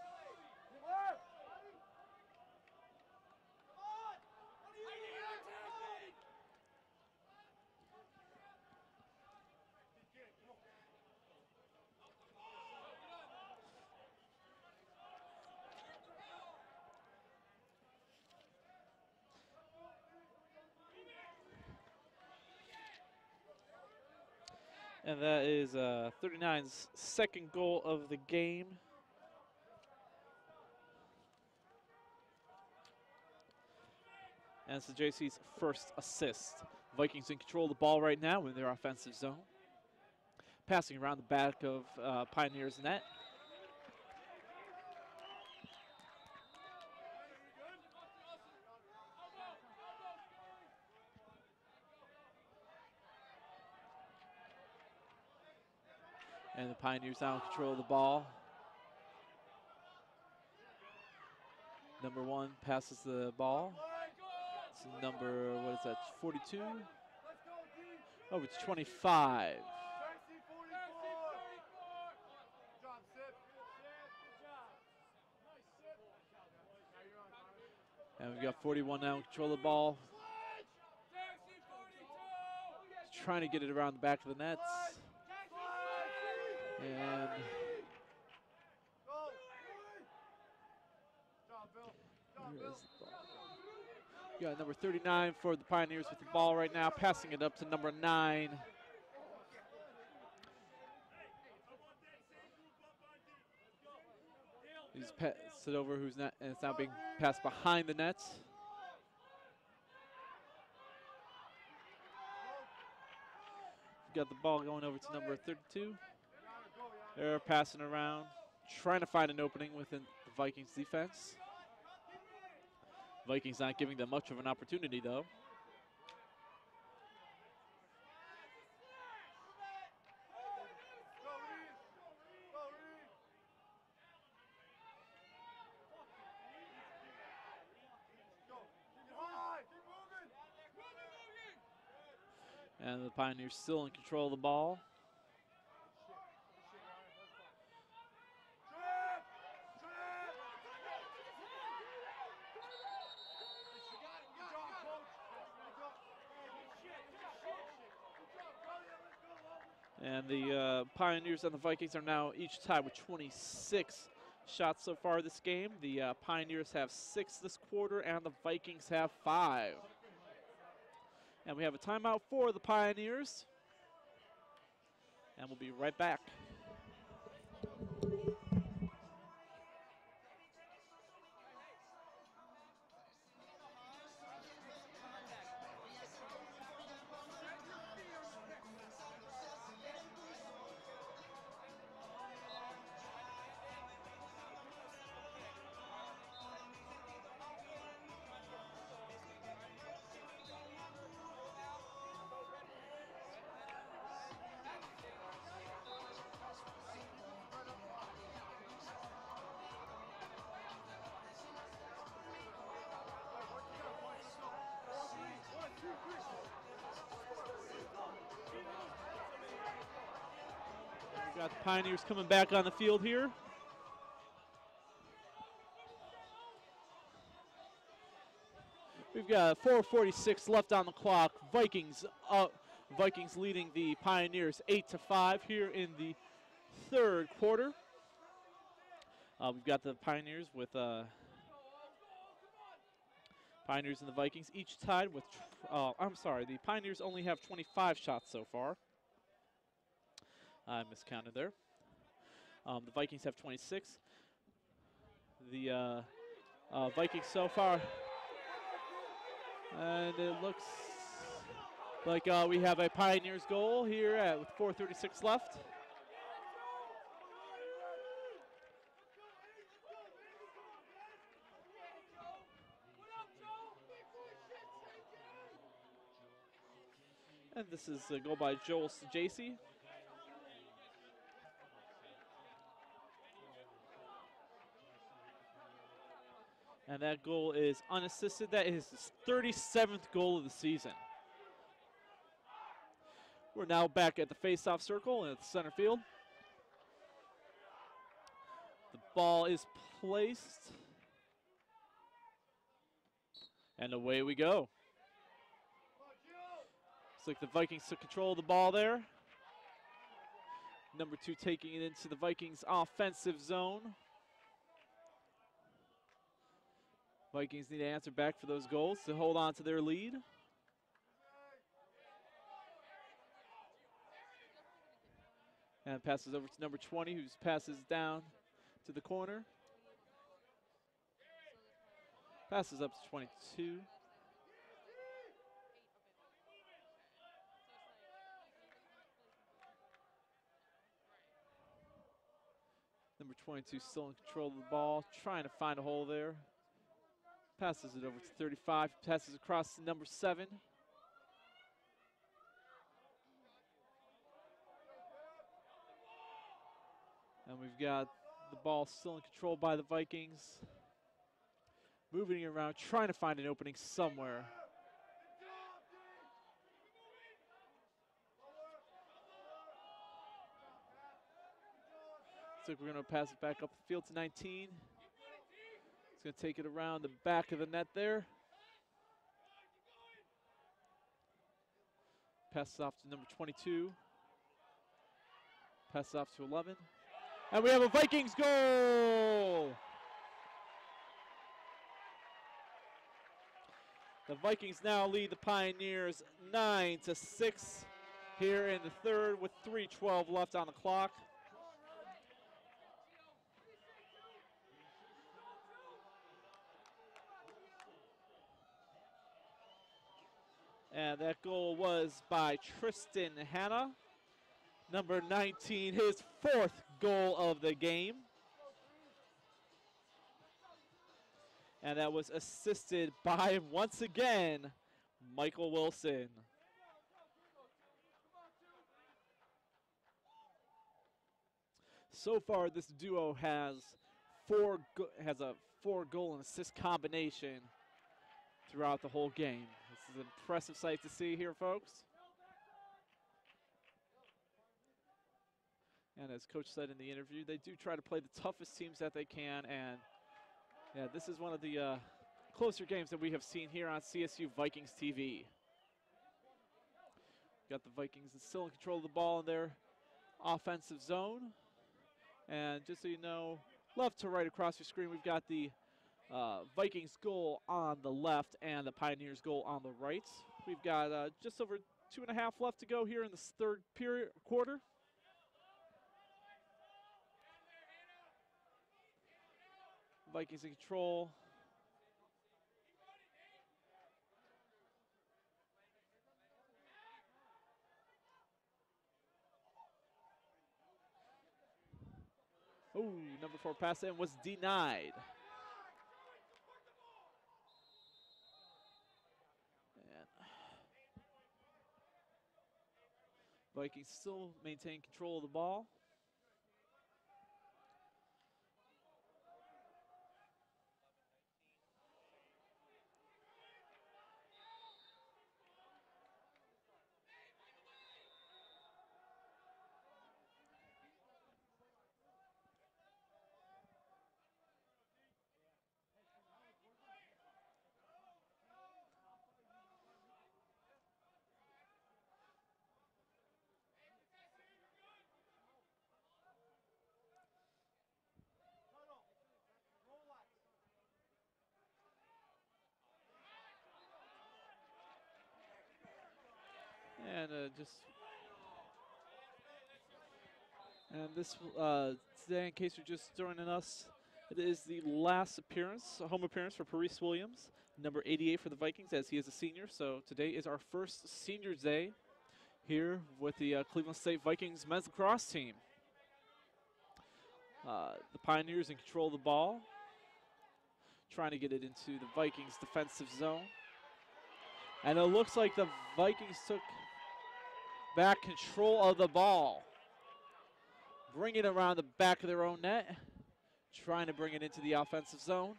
And that is 39's second goal of the game. And Sajasi's first assist. Vikings in control of the ball right now in their offensive zone. Passing around the back of Pioneers' net. And the Pioneers now in control of the ball. Number 1 passes the ball. It's number, what is that, 42? Oh, it's 25. And we've got 41 now in control of the ball. Trying to get it around the back of the nets. And where is the ball? We got number 39 for the Pioneers with the ball right now, passing it up to number 9. He's passed it over, and it's now being passed behind the nets. Got the ball going over to number 32. They're passing around, trying to find an opening within the Vikings defense. Vikings not giving them much of an opportunity, though. And the Pioneers still in control of the ball. And the Pioneers and the Vikings are now each tied with 26 shots so far this game. The Pioneers have 6 this quarter, and the Vikings have 5. And we have a timeout for the Pioneers. And we'll be right back. Got the Pioneers coming back on the field here. We've got 4:46 left on the clock. Vikings leading the Pioneers 8-5 here in the third quarter. We've got the Pioneers with Pioneers and the Vikings each tied with. The Pioneers only have 25 shots so far. I miscounted there. The Vikings have 26. The Vikings so far. And it looks like we have a Pioneers goal here with 4:36 left. And this is a goal by Joel Sajasi. And that goal is unassisted. That is his 37th goal of the season. We're now back at the face-off circle at the center field. The ball is placed. And away we go. Looks like the Vikings took control of the ball there. Number 2 taking it into the Vikings offensive zone. Vikings need to answer back for those goals to hold on to their lead. And passes over to number 20, who passes down to the corner. Passes up to 22. Number 22 still in control of the ball, trying to find a hole there. Passes it over to 35, passes across to number 7. And we've got the ball still in control by the Vikings. Moving around, trying to find an opening somewhere. Looks like we're going to pass it back up the field to 19. He's going to take it around the back of the net there. Passes off to number 22. Passes off to 11. And we have a Vikings goal! The Vikings now lead the Pioneers 9-6 here in the third with 3:12 left on the clock. And that goal was by Tristan Hanna, number 19, his 4th goal of the game. And that was assisted by, once again, Michael Wilson. So far, this duo has a 4-goal and assist combination throughout the whole game. This is an impressive sight to see here, folks. And as Coach said in the interview, they do try to play the toughest teams that they can. And yeah, this is one of the closer games that we have seen here on CSU Vikings TV. Got the Vikings still in control of the ball in their offensive zone. And just so you know, left to right across your screen, we've got the Vikings goal on the left and the Pioneers goal on the right. We've got just over 2.5 left to go here in this third quarter. Vikings in control. Oh, number 4 pass in was denied. Vikings still maintain control of the ball. And this today, in case you're just joining us, it is the last appearance, home appearance for Paris Williams, number 88 for the Vikings, as he is a senior. So today is our first Seniors Day here with the Cleveland State Vikings men's lacrosse team. The Pioneers in control of the ball, trying to get it into the Vikings defensive zone. And it looks like the Vikings took back control of the ball. Bring it around the back of their own net, trying to bring it into the offensive zone.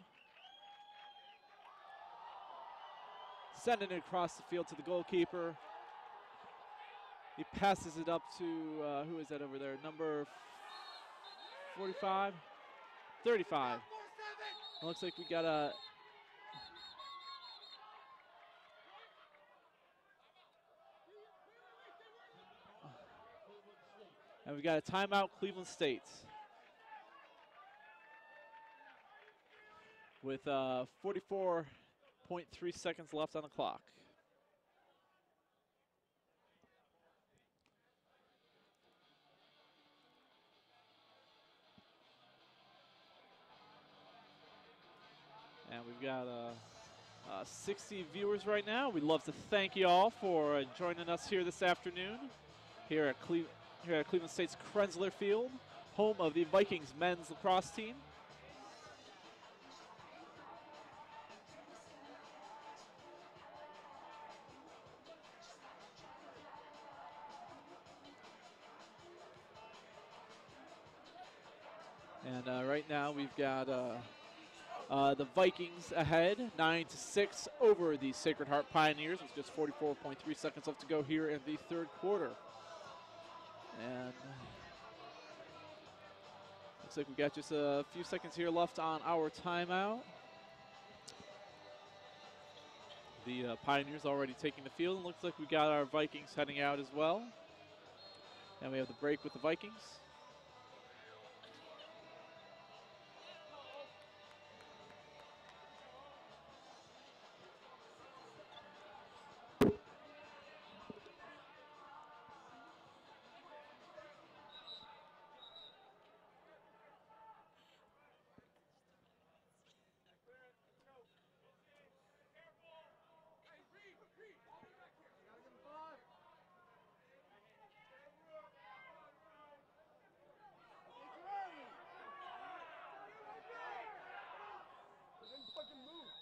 Sending it across the field to the goalkeeper. He passes it up to, who is that over there? Number 45? 35. It looks like we got a... And we got a timeout, Cleveland State. With 44.3 seconds left on the clock. And we've got 60 viewers right now. We'd love to thank you all for joining us here this afternoon here at Cleveland State's Krenzler Field, home of the Vikings men's lacrosse team. And right now we've got the Vikings ahead, 9-6 over the Sacred Heart Pioneers with just 44.3 seconds left to go here in the third quarter. And looks like we've got just a few seconds here left on our timeout. The Pioneers already taking the field, and looks like we got our Vikings heading out as well. And we have the break with the Vikings.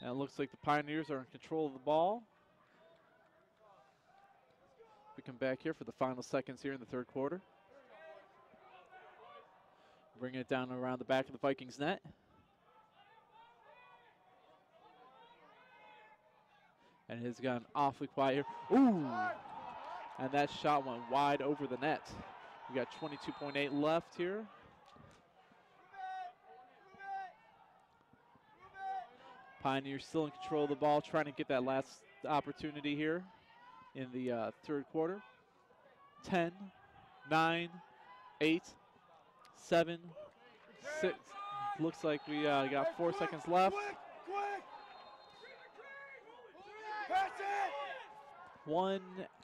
And it looks like the Pioneers are in control of the ball. We come back here for the final seconds here in the third quarter. Bringing it down around the back of the Vikings net. And it has gotten awfully quiet here. Ooh! And that shot went wide over the net. We got 22.8 left here. Pioneers still in control of the ball, trying to get that last opportunity here in the third quarter. 10, 9, 8, 7, 6. Looks like we got 4 seconds left. 1,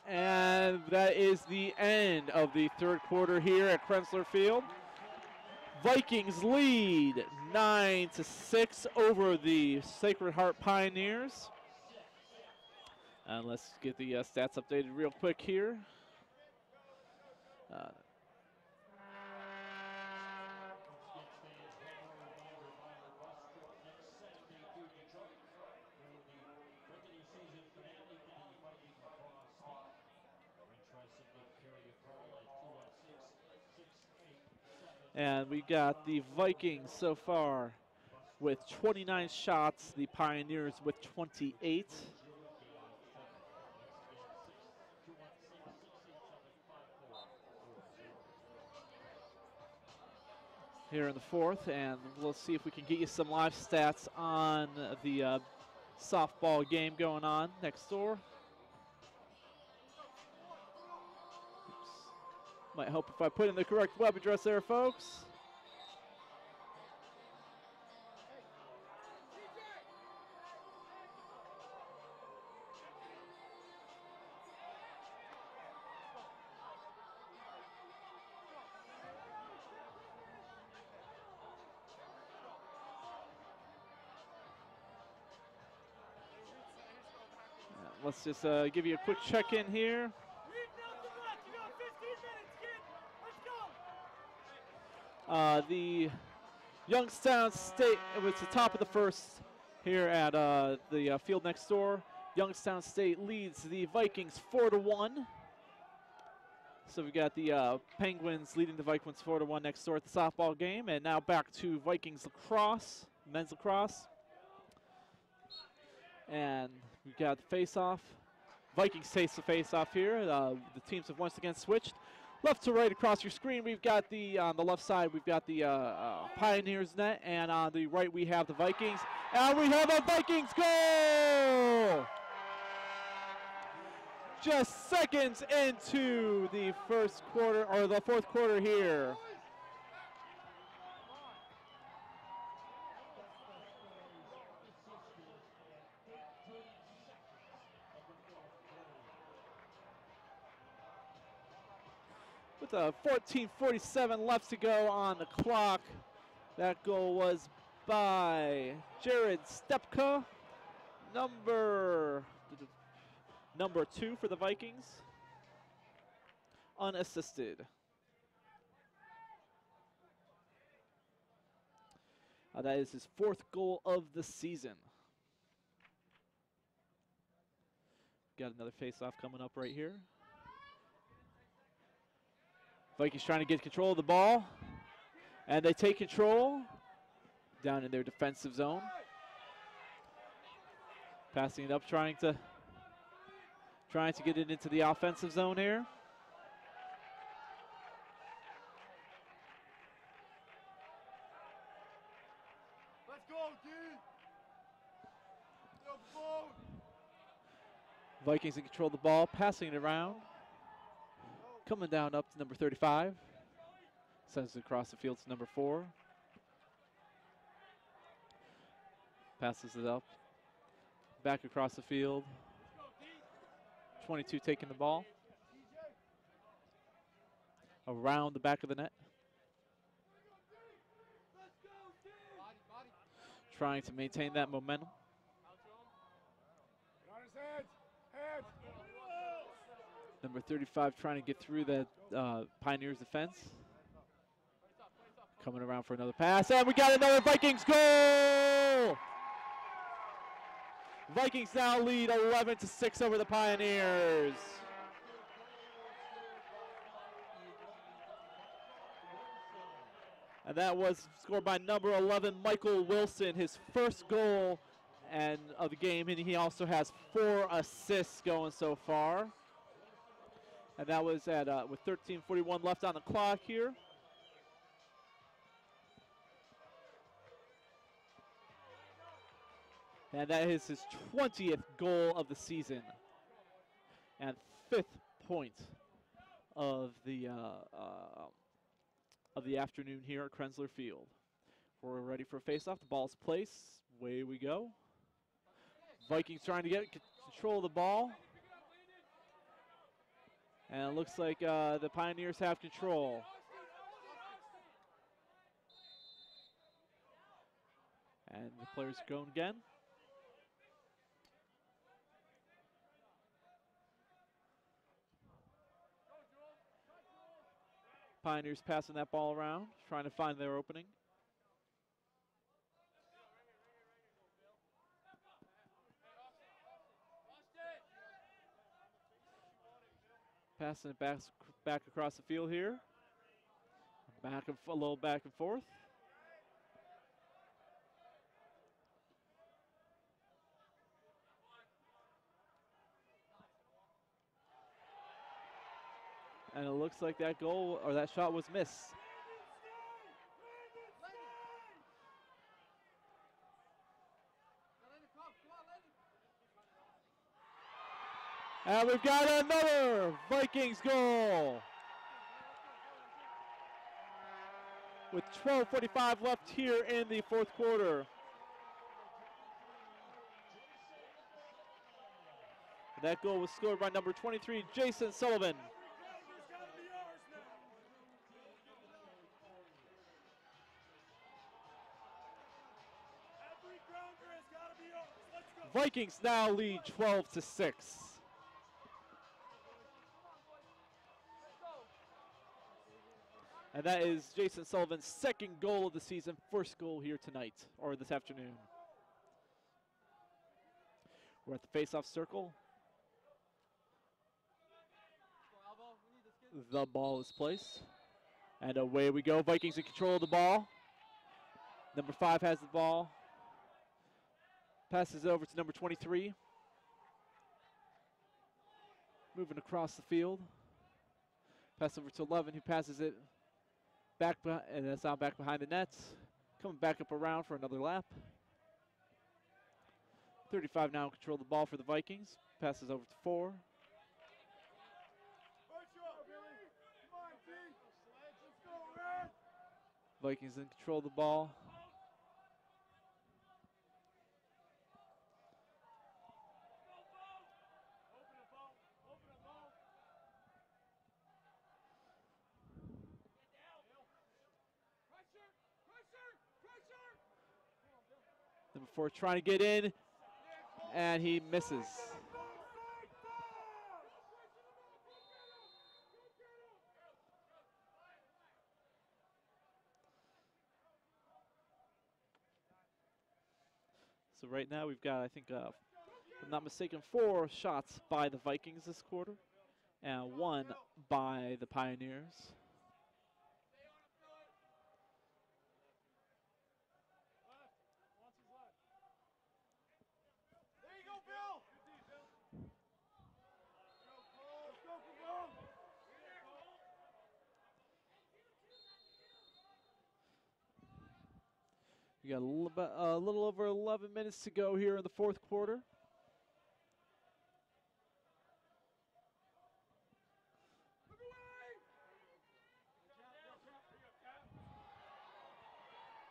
and that is the end of the third quarter here at Krenzler Field. Vikings lead 9-6 over the Sacred Heart Pioneers. And let's get the stats updated real quick here. And we got the Vikings so far with 29 shots, the Pioneers with 28. Here in the fourth, and we'll see if we can get you some live stats on the softball game going on next door. Might help if I put in the correct web address there, folks. let's just give you a quick check-in here. Leave nothing left. You got 15 minutes, kid. Let's go. The Youngstown State, it was the top of the first here at the field next door. Youngstown State leads the Vikings 4-1. So we got the Penguins leading the Vikings 4-1 next door at the softball game. And now back to Vikings lacrosse, men's lacrosse. And we got the face-off. Vikings takes the face-off here. The teams have once again switched. Left to right across your screen, we've got on the left side, we've got the Pioneers net, and on the right we have the Vikings. And we have a Vikings goal! Just seconds into the first quarter, or the fourth quarter here. With 14:47 left to go on the clock. That goal was by Jared Stepka, number 2 for the Vikings, unassisted. That is his 4th goal of the season. Got another face-off coming up right here. Vikings trying to get control of the ball, and they take control down in their defensive zone. Passing it up, trying to get it into the offensive zone here. Let's go, dude. Yo, boat. Vikings in control of the ball, passing it around. Coming down up to number 35. Sends it across the field to number 4. Passes it up. Back across the field. 22 taking the ball. Around the back of the net. Trying to maintain that momentum. On his head. Head. Number 35 trying to get through that Pioneers defense. Coming around for another pass, and we got another Vikings goal! Vikings now lead 11-6 over the Pioneers. And that was scored by number 11, Michael Wilson, his first goal of the game, and he also has 4 assists going so far. And that was at with 13:41 left on the clock here. And that is his 20th goal of the season and 5th point of the afternoon here at Krenzler Field. We're ready for a face-off. The ball's placed. Away we go. Vikings trying to get control of the ball. And it looks like the Pioneers have control. And the players are going again. Pioneers passing that ball around, trying to find their opening. Passing it back across the field here. A little back and forth. And it looks like that goal or that shot was missed. And we've got another Vikings goal. With 12:45 left here in the fourth quarter. That goal was scored by number 23, Jason Sullivan. Vikings now lead 12-6. And that is Jason Sullivan's second goal of the season, first goal here tonight, or this afternoon. We're at the face-off circle. The ball is placed. And away we go. Vikings in control of the ball. Number 5 has the ball. Passes over to number 23. Moving across the field. Pass over to 11, who passes it back, and that's out back behind the nets. Coming back up around for another lap. 35 now in control of the ball for the Vikings. Passes over to 4. Vikings in control of the ball. Number 4 trying to get in, and he misses. So right now we've got, I think, if I'm not mistaken, 4 shots by the Vikings this quarter, and 1 by the Pioneers. We got a little over 11 minutes to go here in the fourth quarter.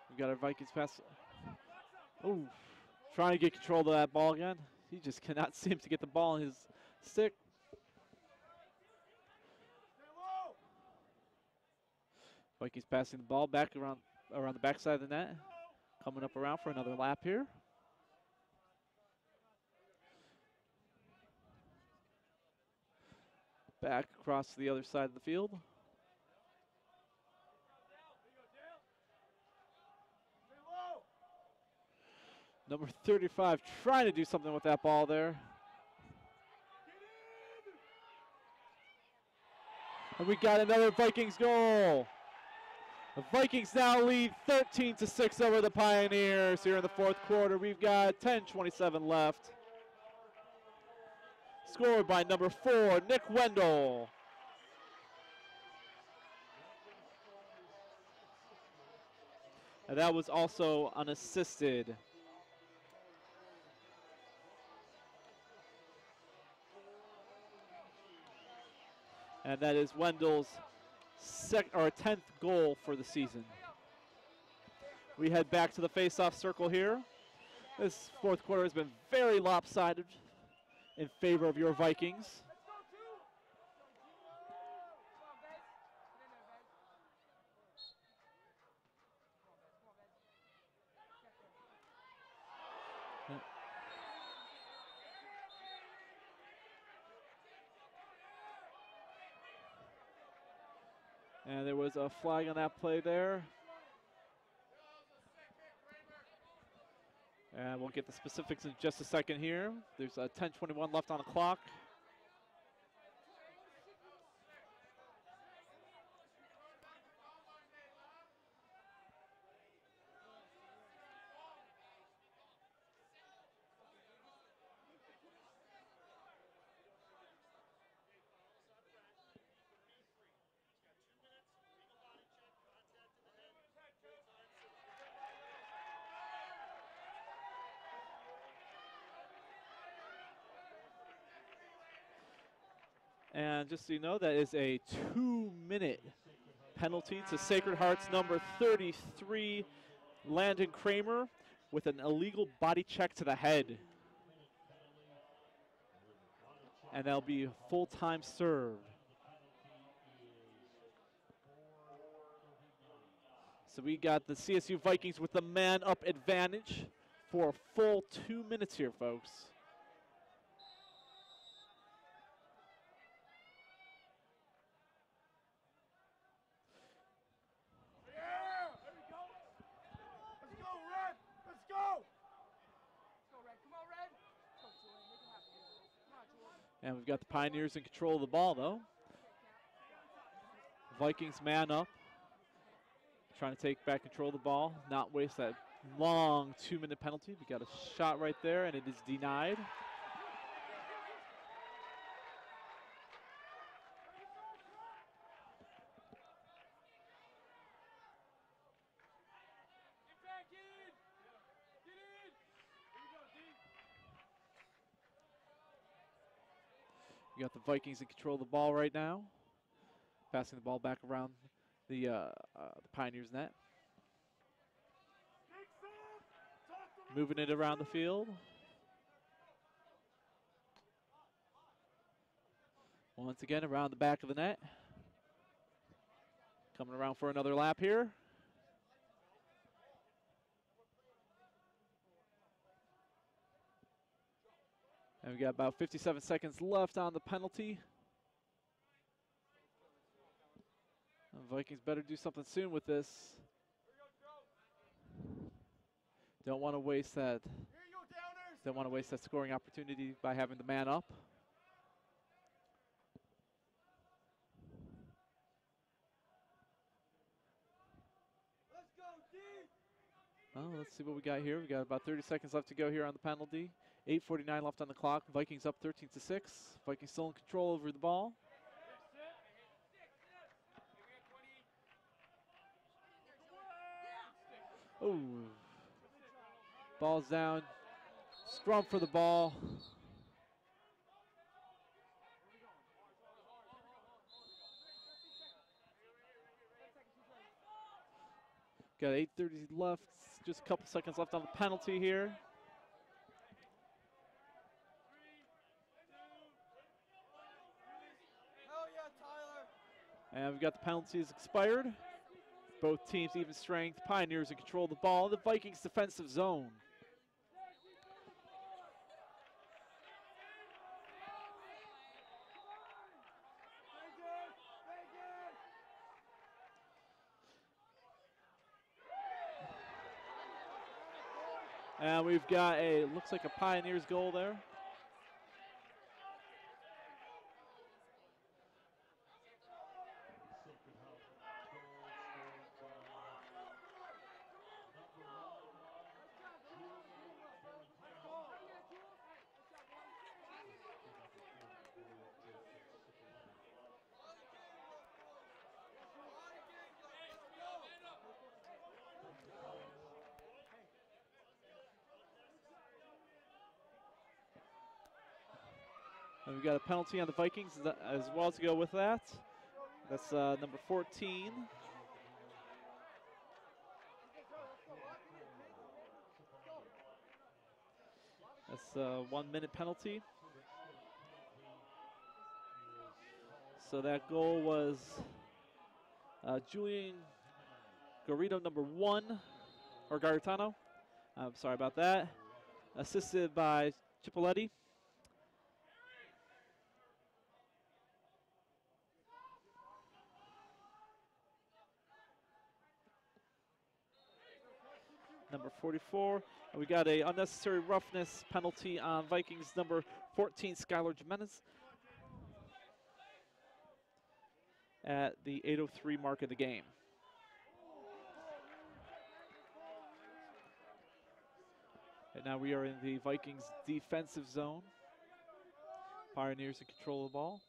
We got our Vikings pass. Oh, trying to get control of that ball again. He just cannot seem to get the ball in his stick. Vikings passing the ball back around the backside of the net. Coming up around for another lap here. Back across to the other side of the field. Number 35 trying to do something with that ball there. And we got another Vikings goal. The Vikings now lead 13-6 over the Pioneers here in the fourth quarter. We've got 10:27 left. Scored by number 4, Nick Wendell. And that was also unassisted. And that is Wendell's 10th goal for the season. We head back to the face-off circle here. This fourth quarter has been very lopsided in favor of your Vikings. And there was a flag on that play there. And we'll get the specifics in just a second here. There's 10:21 left on the clock. And just so you know, that is a 2-minute penalty to Sacred Heart's number 33, Landon Kramer, with an illegal body check to the head. And that'll be full-time served. So we got the CSU Vikings with the man-up advantage, for a full 2 minutes here, folks. Yeah! There we go. Let's go, Red. Let's go. Let's go, Red. Come on, Red. Let's go, Julian. Make it happen. Come on, Julian. And we've got the Pioneers in control of the ball, though. Vikings man up. Trying to take back control of the ball, not waste that long 2-minute penalty. We got a shot right there, and it is denied. Get back in. Get in. Here we go, D. You got the Vikings in control of the ball right now. Passing the ball back around the Pioneers net. Moving it around the field. Once again, around the back of the net. Coming around for another lap here. And we got about 57 seconds left on the penalty. The Vikings better do something soon with this. Don't want to waste that. Don't want to waste that scoring opportunity by having the man up. Let's go, D. Well, let's see what we got here. We got about 30 seconds left to go here on the penalty. 8:49 left on the clock. Vikings up 13-6. Vikings still in control over the ball. Oh, ball's down. Scrum for the ball. Got 8:30 left. Just a couple seconds left on the penalty here. Hell yeah, Tyler. And we've got the penalties expired. Both teams even strength. Pioneers in control of the ball. The Vikings defensive zone. And we've got a, looks like a Pioneers goal there. And we've got a penalty on the Vikings as well to go with that. That's number 14. That's a 1 minute penalty. So that goal was Julian Garrido, number 1, or Garitano. I'm sorry about that. Assisted by Cipoletti. Number 44. And we got a unnecessary roughness penalty on Vikings number 14, Skylar Jimenez, at the 8:03 mark of the game. And now we are in the Vikings defensive zone. Pioneers in control of the ball.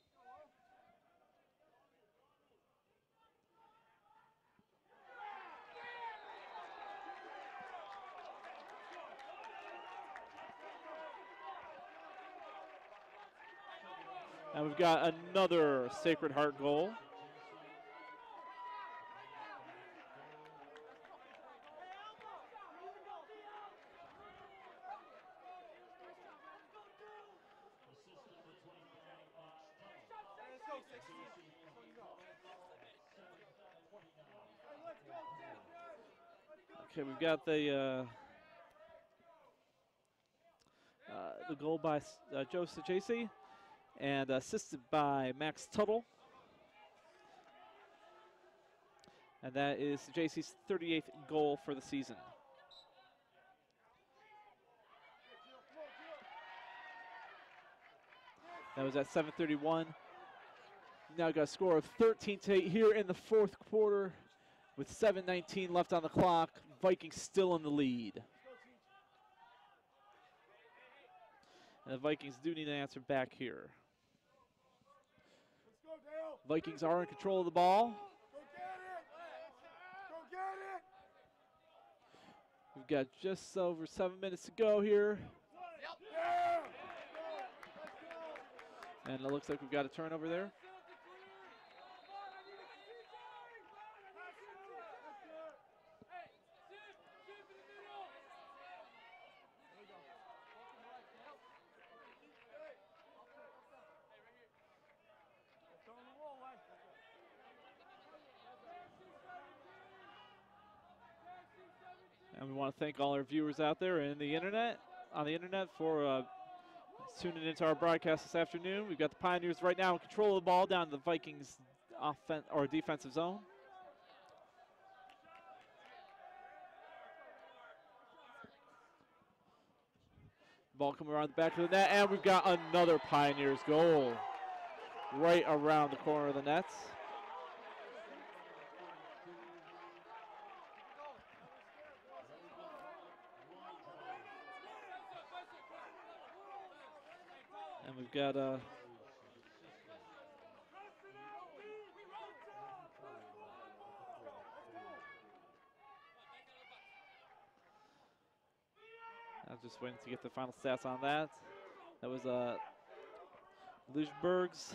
And we've got another Sacred Heart goal. Okay, we've got the the goal by Joe Sajasi and assisted by Max Tuttle. And that is Sajasi's 38th goal for the season. That was at 7:31. Now got a score of 13-8 here in the fourth quarter with 7:19 left on the clock. Vikings still in the lead. And the Vikings do need an answer back here. Vikings are in control of the ball. Go get it! Go get it! We've got just over 7 minutes to go here. Yeah! And it looks like we've got a turnover there. And we want to thank all our viewers out there on the internet for tuning into our broadcast this afternoon. We've got the Pioneers right now in control of the ball down to the Vikings defensive zone. Ball coming around the back of the net, and we've got another Pioneers goal right around the corner of the nets. And we've got I'm just waiting to get the final stats on that. That was Lugeberg's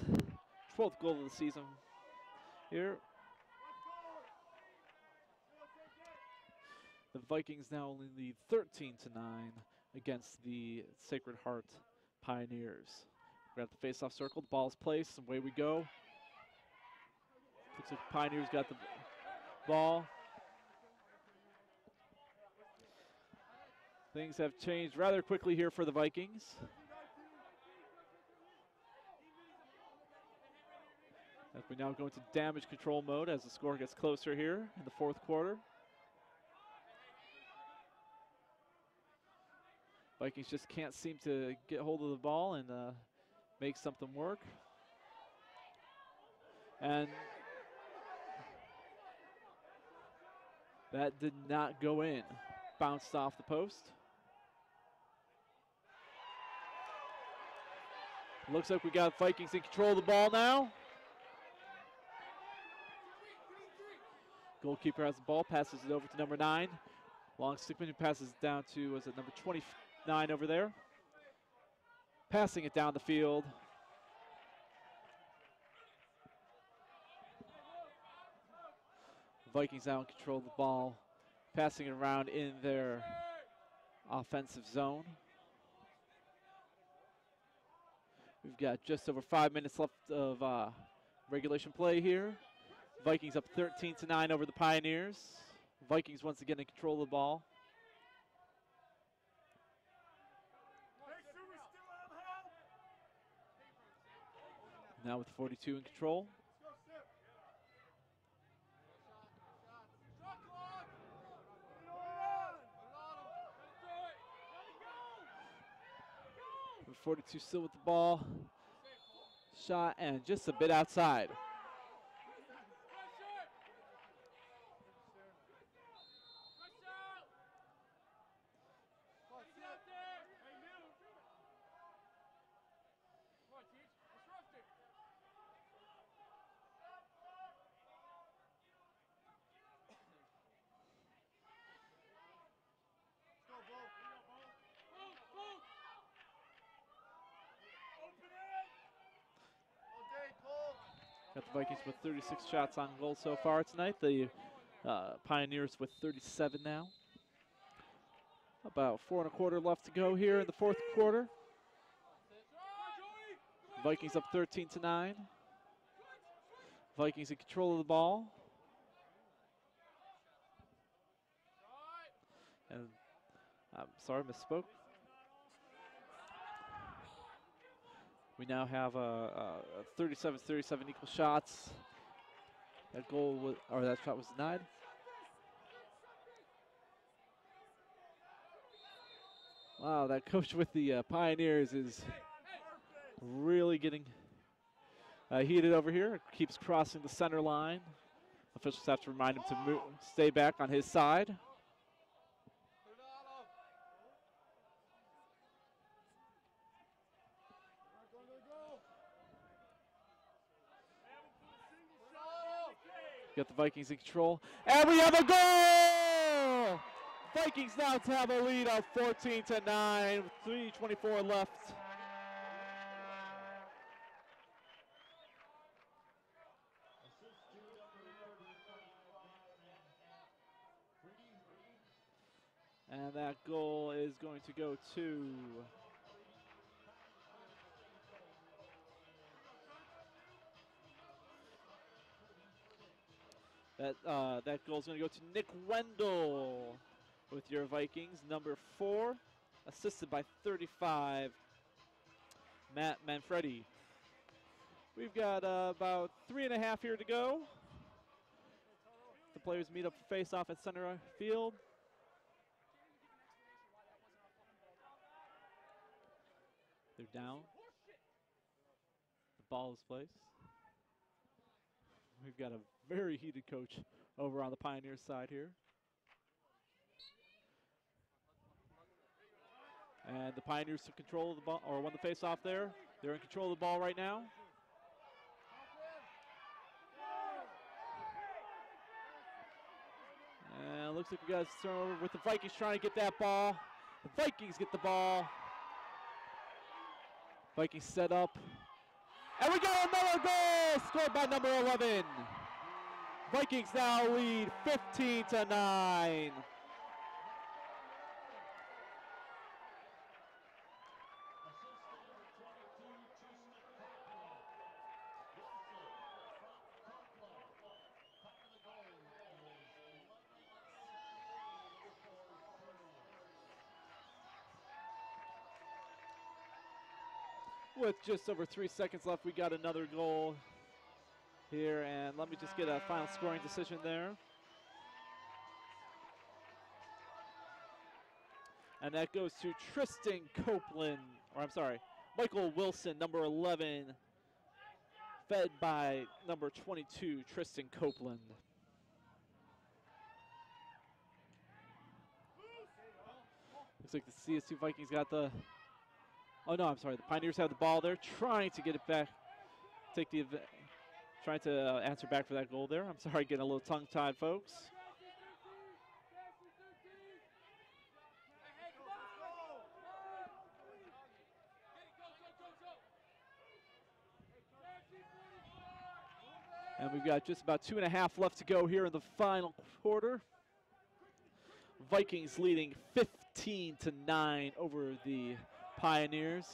12th goal of the season here. The Vikings now only lead 13-9 against the Sacred Heart Pioneers. We're at the face-off circle. The ball is placed. Away we go. Looks like the Pioneers got the ball. Things have changed rather quickly here for the Vikings. As we now go into damage control mode as the score gets closer here in the fourth quarter. Vikings just can't seem to get hold of the ball and make something work. And that did not go in. Bounced off the post. Looks like we got Vikings in control of the ball now. Goalkeeper has the ball, passes it over to number 9. Long stickman who passes it down to, was it number 29 over there? Passing it down the field. Vikings now in control of the ball, passing it around in their offensive zone. We've got just over 5 minutes left of regulation play here. Vikings up 13-9 over the Pioneers. Vikings once again in control of the ball. Now with 42 in control. With 42 still with the ball. Shot and just a bit outside. Got the Vikings with 36 shots on goal so far tonight. The Pioneers with 37 now. About 4 1/4 left to go here in the fourth quarter. Vikings up 13-9. Vikings in control of the ball. And I'm sorry, misspoke. We now have 37-37 equal shots. That goal was, or that shot was denied. Wow, that coach with the Pioneers is really getting heated over here. Keeps crossing the center line. Officials have to remind him to stay back on his side. Got the Vikings in control. And we have a goal! Vikings now have a lead of 14-9, with 3:24 left. And that goal is going to go to that goal is going to go to Nick Wendell with your Vikings, number 4, assisted by 35, Matt Manfredi. We've got about 3.5 here to go. The players meet up for face-off at center field. They're down. The ball is placed. We've got a very heated coach over on the Pioneers side here. And the Pioneers took control of the ball, or won the face-off there. They're in control of the ball right now. And looks like we got a turnover with the Vikings trying to get that ball. The Vikings get the ball. Vikings set up. And we got another goal scored by number 11. Vikings now lead 15-9. With just over 3 seconds left, we got another goal here, and let me just get a final scoring decision there. And that goes to Tristan Copeland, or I'm sorry, Michael Wilson, number 11, fed by number 22, Tristan Copeland. Looks like the CSU Vikings got the, oh no, I'm sorry, the Pioneers have the ball there, trying to get it back, trying to answer back for that goal there. I'm sorry, getting a little tongue-tied, folks. And we've got just about 2.5 left to go here in the final quarter. Vikings leading 15-9 over the Pioneers.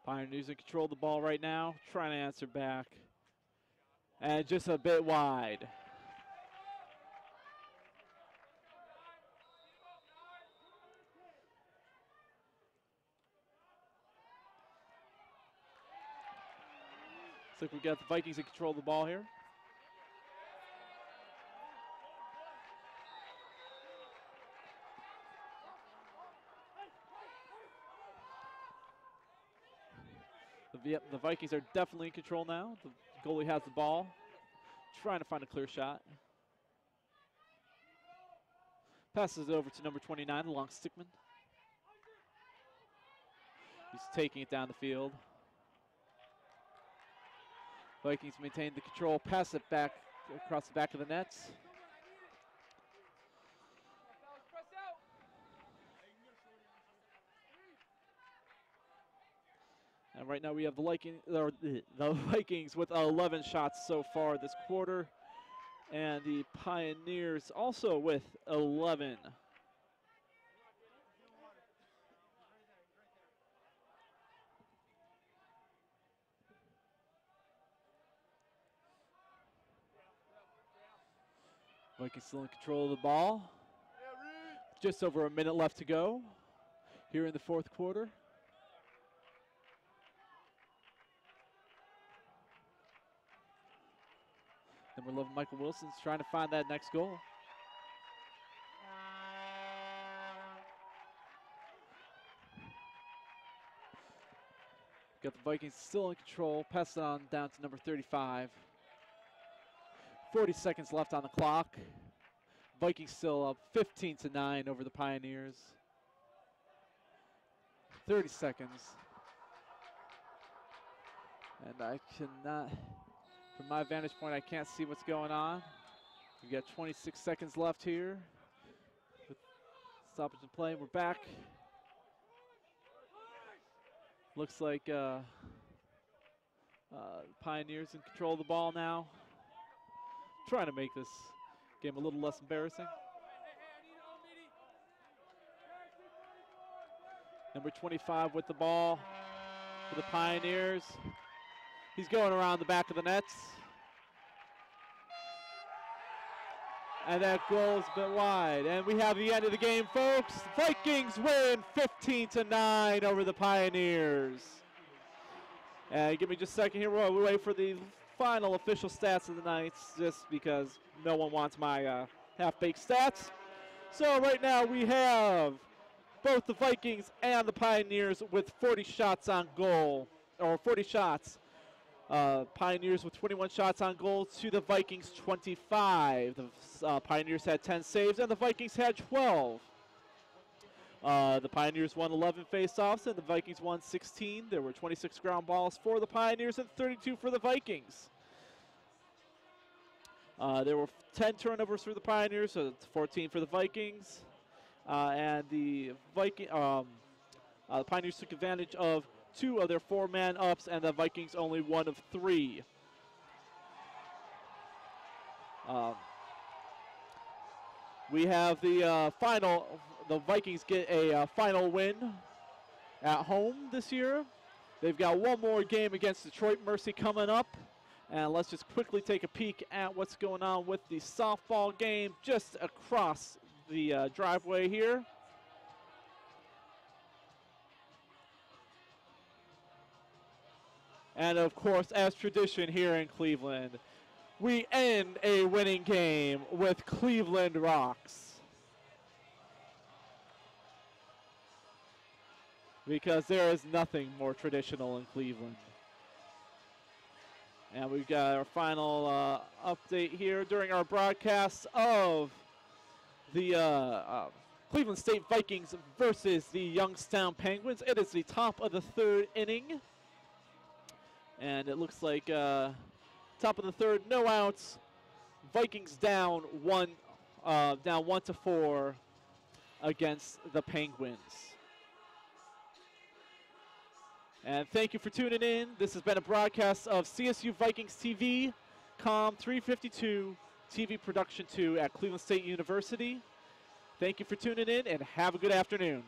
Pioneers in control of the ball right now, trying to answer back. And just a bit wide. Looks like we got the Vikings in control of the ball here. The Vikings are definitely in control now. The goalie has the ball, trying to find a clear shot. Passes it over to number 29, the long stickman. He's taking it down the field. Vikings maintain the control, pass it back across the back of the nets. And right now we have the Vikings with 11 shots so far this quarter. And the Pioneers also with 11. Vikings still in control of the ball. Just over a minute left to go here in the fourth quarter. Number 11, Michael Wilson's trying to find that next goal. Got the Vikings still in control. Pass it on down to number 35. 40 seconds left on the clock. Vikings still up 15-9 over the Pioneers. 30 seconds. And I cannot, from my vantage point, I can't see what's going on. We got 26 seconds left here. With stoppage in play, we're back. Looks like Pioneers in control of the ball now. Trying to make this game a little less embarrassing. Number 25 with the ball for the Pioneers. He's going around the back of the nets. And that goes a bit wide. And we have the end of the game, folks. Vikings win 15-9 over the Pioneers. And give me just a second here while we wait for the final official stats of the night, just because no one wants my half-baked stats. So right now we have both the Vikings and the Pioneers with 40 shots on goal, or 40 shots. Pioneers with 21 shots on goal to the Vikings 25. The Pioneers had 10 saves and the Vikings had 12. The Pioneers won 11 faceoffs and the Vikings won 16. There were 26 ground balls for the Pioneers and 32 for the Vikings. There were 10 turnovers for the Pioneers, so 14 for the Vikings. And the Pioneers took advantage of 2 of their 4-man ups, and the Vikings only 1 of 3. We have the final. The Vikings get a final win at home this year. They've got one more game against Detroit Mercy coming up. And let's just quickly take a peek at what's going on with the softball game just across the driveway here. And of course, as tradition here in Cleveland, we end a winning game with Cleveland Rocks. Because there is nothing more traditional in Cleveland. And we've got our final update here during our broadcast of the Cleveland State Vikings versus the Youngstown Penguins. It is the top of the 3rd inning. And it looks like top of the 3rd, no outs. Vikings down 1-4 against the Penguins. And thank you for tuning in. This has been a broadcast of CSU Vikings TV, COM 352, TV Production 2 at Cleveland State University. Thank you for tuning in and have a good afternoon.